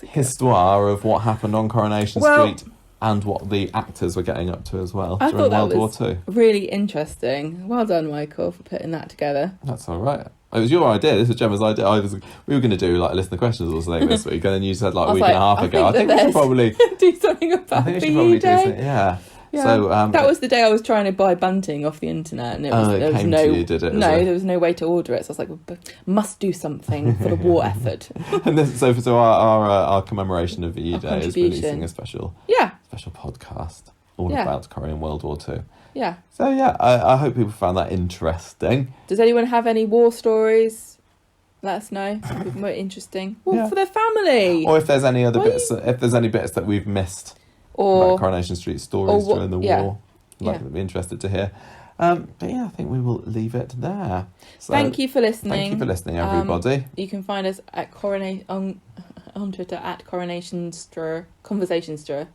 histoire of what happened on Coronation Street and what the actors were getting up to as well during World War II. Really interesting. Well done, Michael, for putting that together. That's all right. It was your idea. This was Gemma's idea. We were going to do like a list of questions or something this week, and then you said like a week and a half ago. I think we should probably do something about VE Day. Yeah. Yeah. So that was the day I was trying to buy bunting off the internet, and there was no way to order it. So I was like, we must do something for the war effort. And so our commemoration of VE Day is releasing a special podcast all about Corrie and World War II. Yeah. So I hope people found that interesting. Does anyone have any war stories? Let us know. More interesting. For their family. Or if there's any other bits, if there's any bits that we've missed. Or about Coronation Street stories during the war. I'd be interested to hear. But I think we will leave it there. So, thank you for listening. Thank you for listening, everybody. You can find us at on Twitter at Coronation Street, Conversation Street.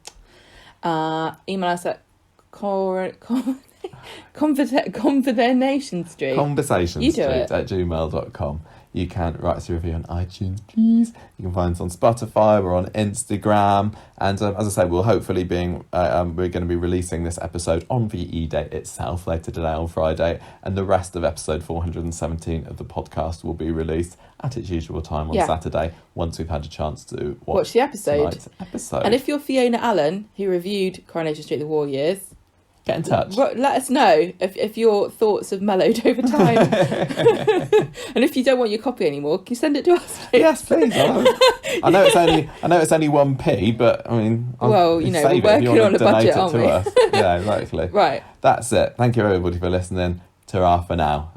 Email us at Conversation Street. Conversation Street at gmail.com. You can write us a review on iTunes, please. You can find us on Spotify. We're on Instagram. And as I say, we're going to be releasing this episode on VE Day itself later today on Friday. And the rest of episode 417 of the podcast will be released at its usual time on Saturday, once we've had a chance to watch the episode. Tonight's episode. And if you're Fiona Allen, who reviewed Coronation Street, the War Years, get in touch. Let us know if your thoughts have mellowed over time. And if you don't want your copy anymore, can you send it to us, please? Yes, please. I know it's only 1p, but I mean, we're working on a budget, aren't we? Yeah, exactly. Right. That's it. Thank you everybody for listening. Ta-ra for now.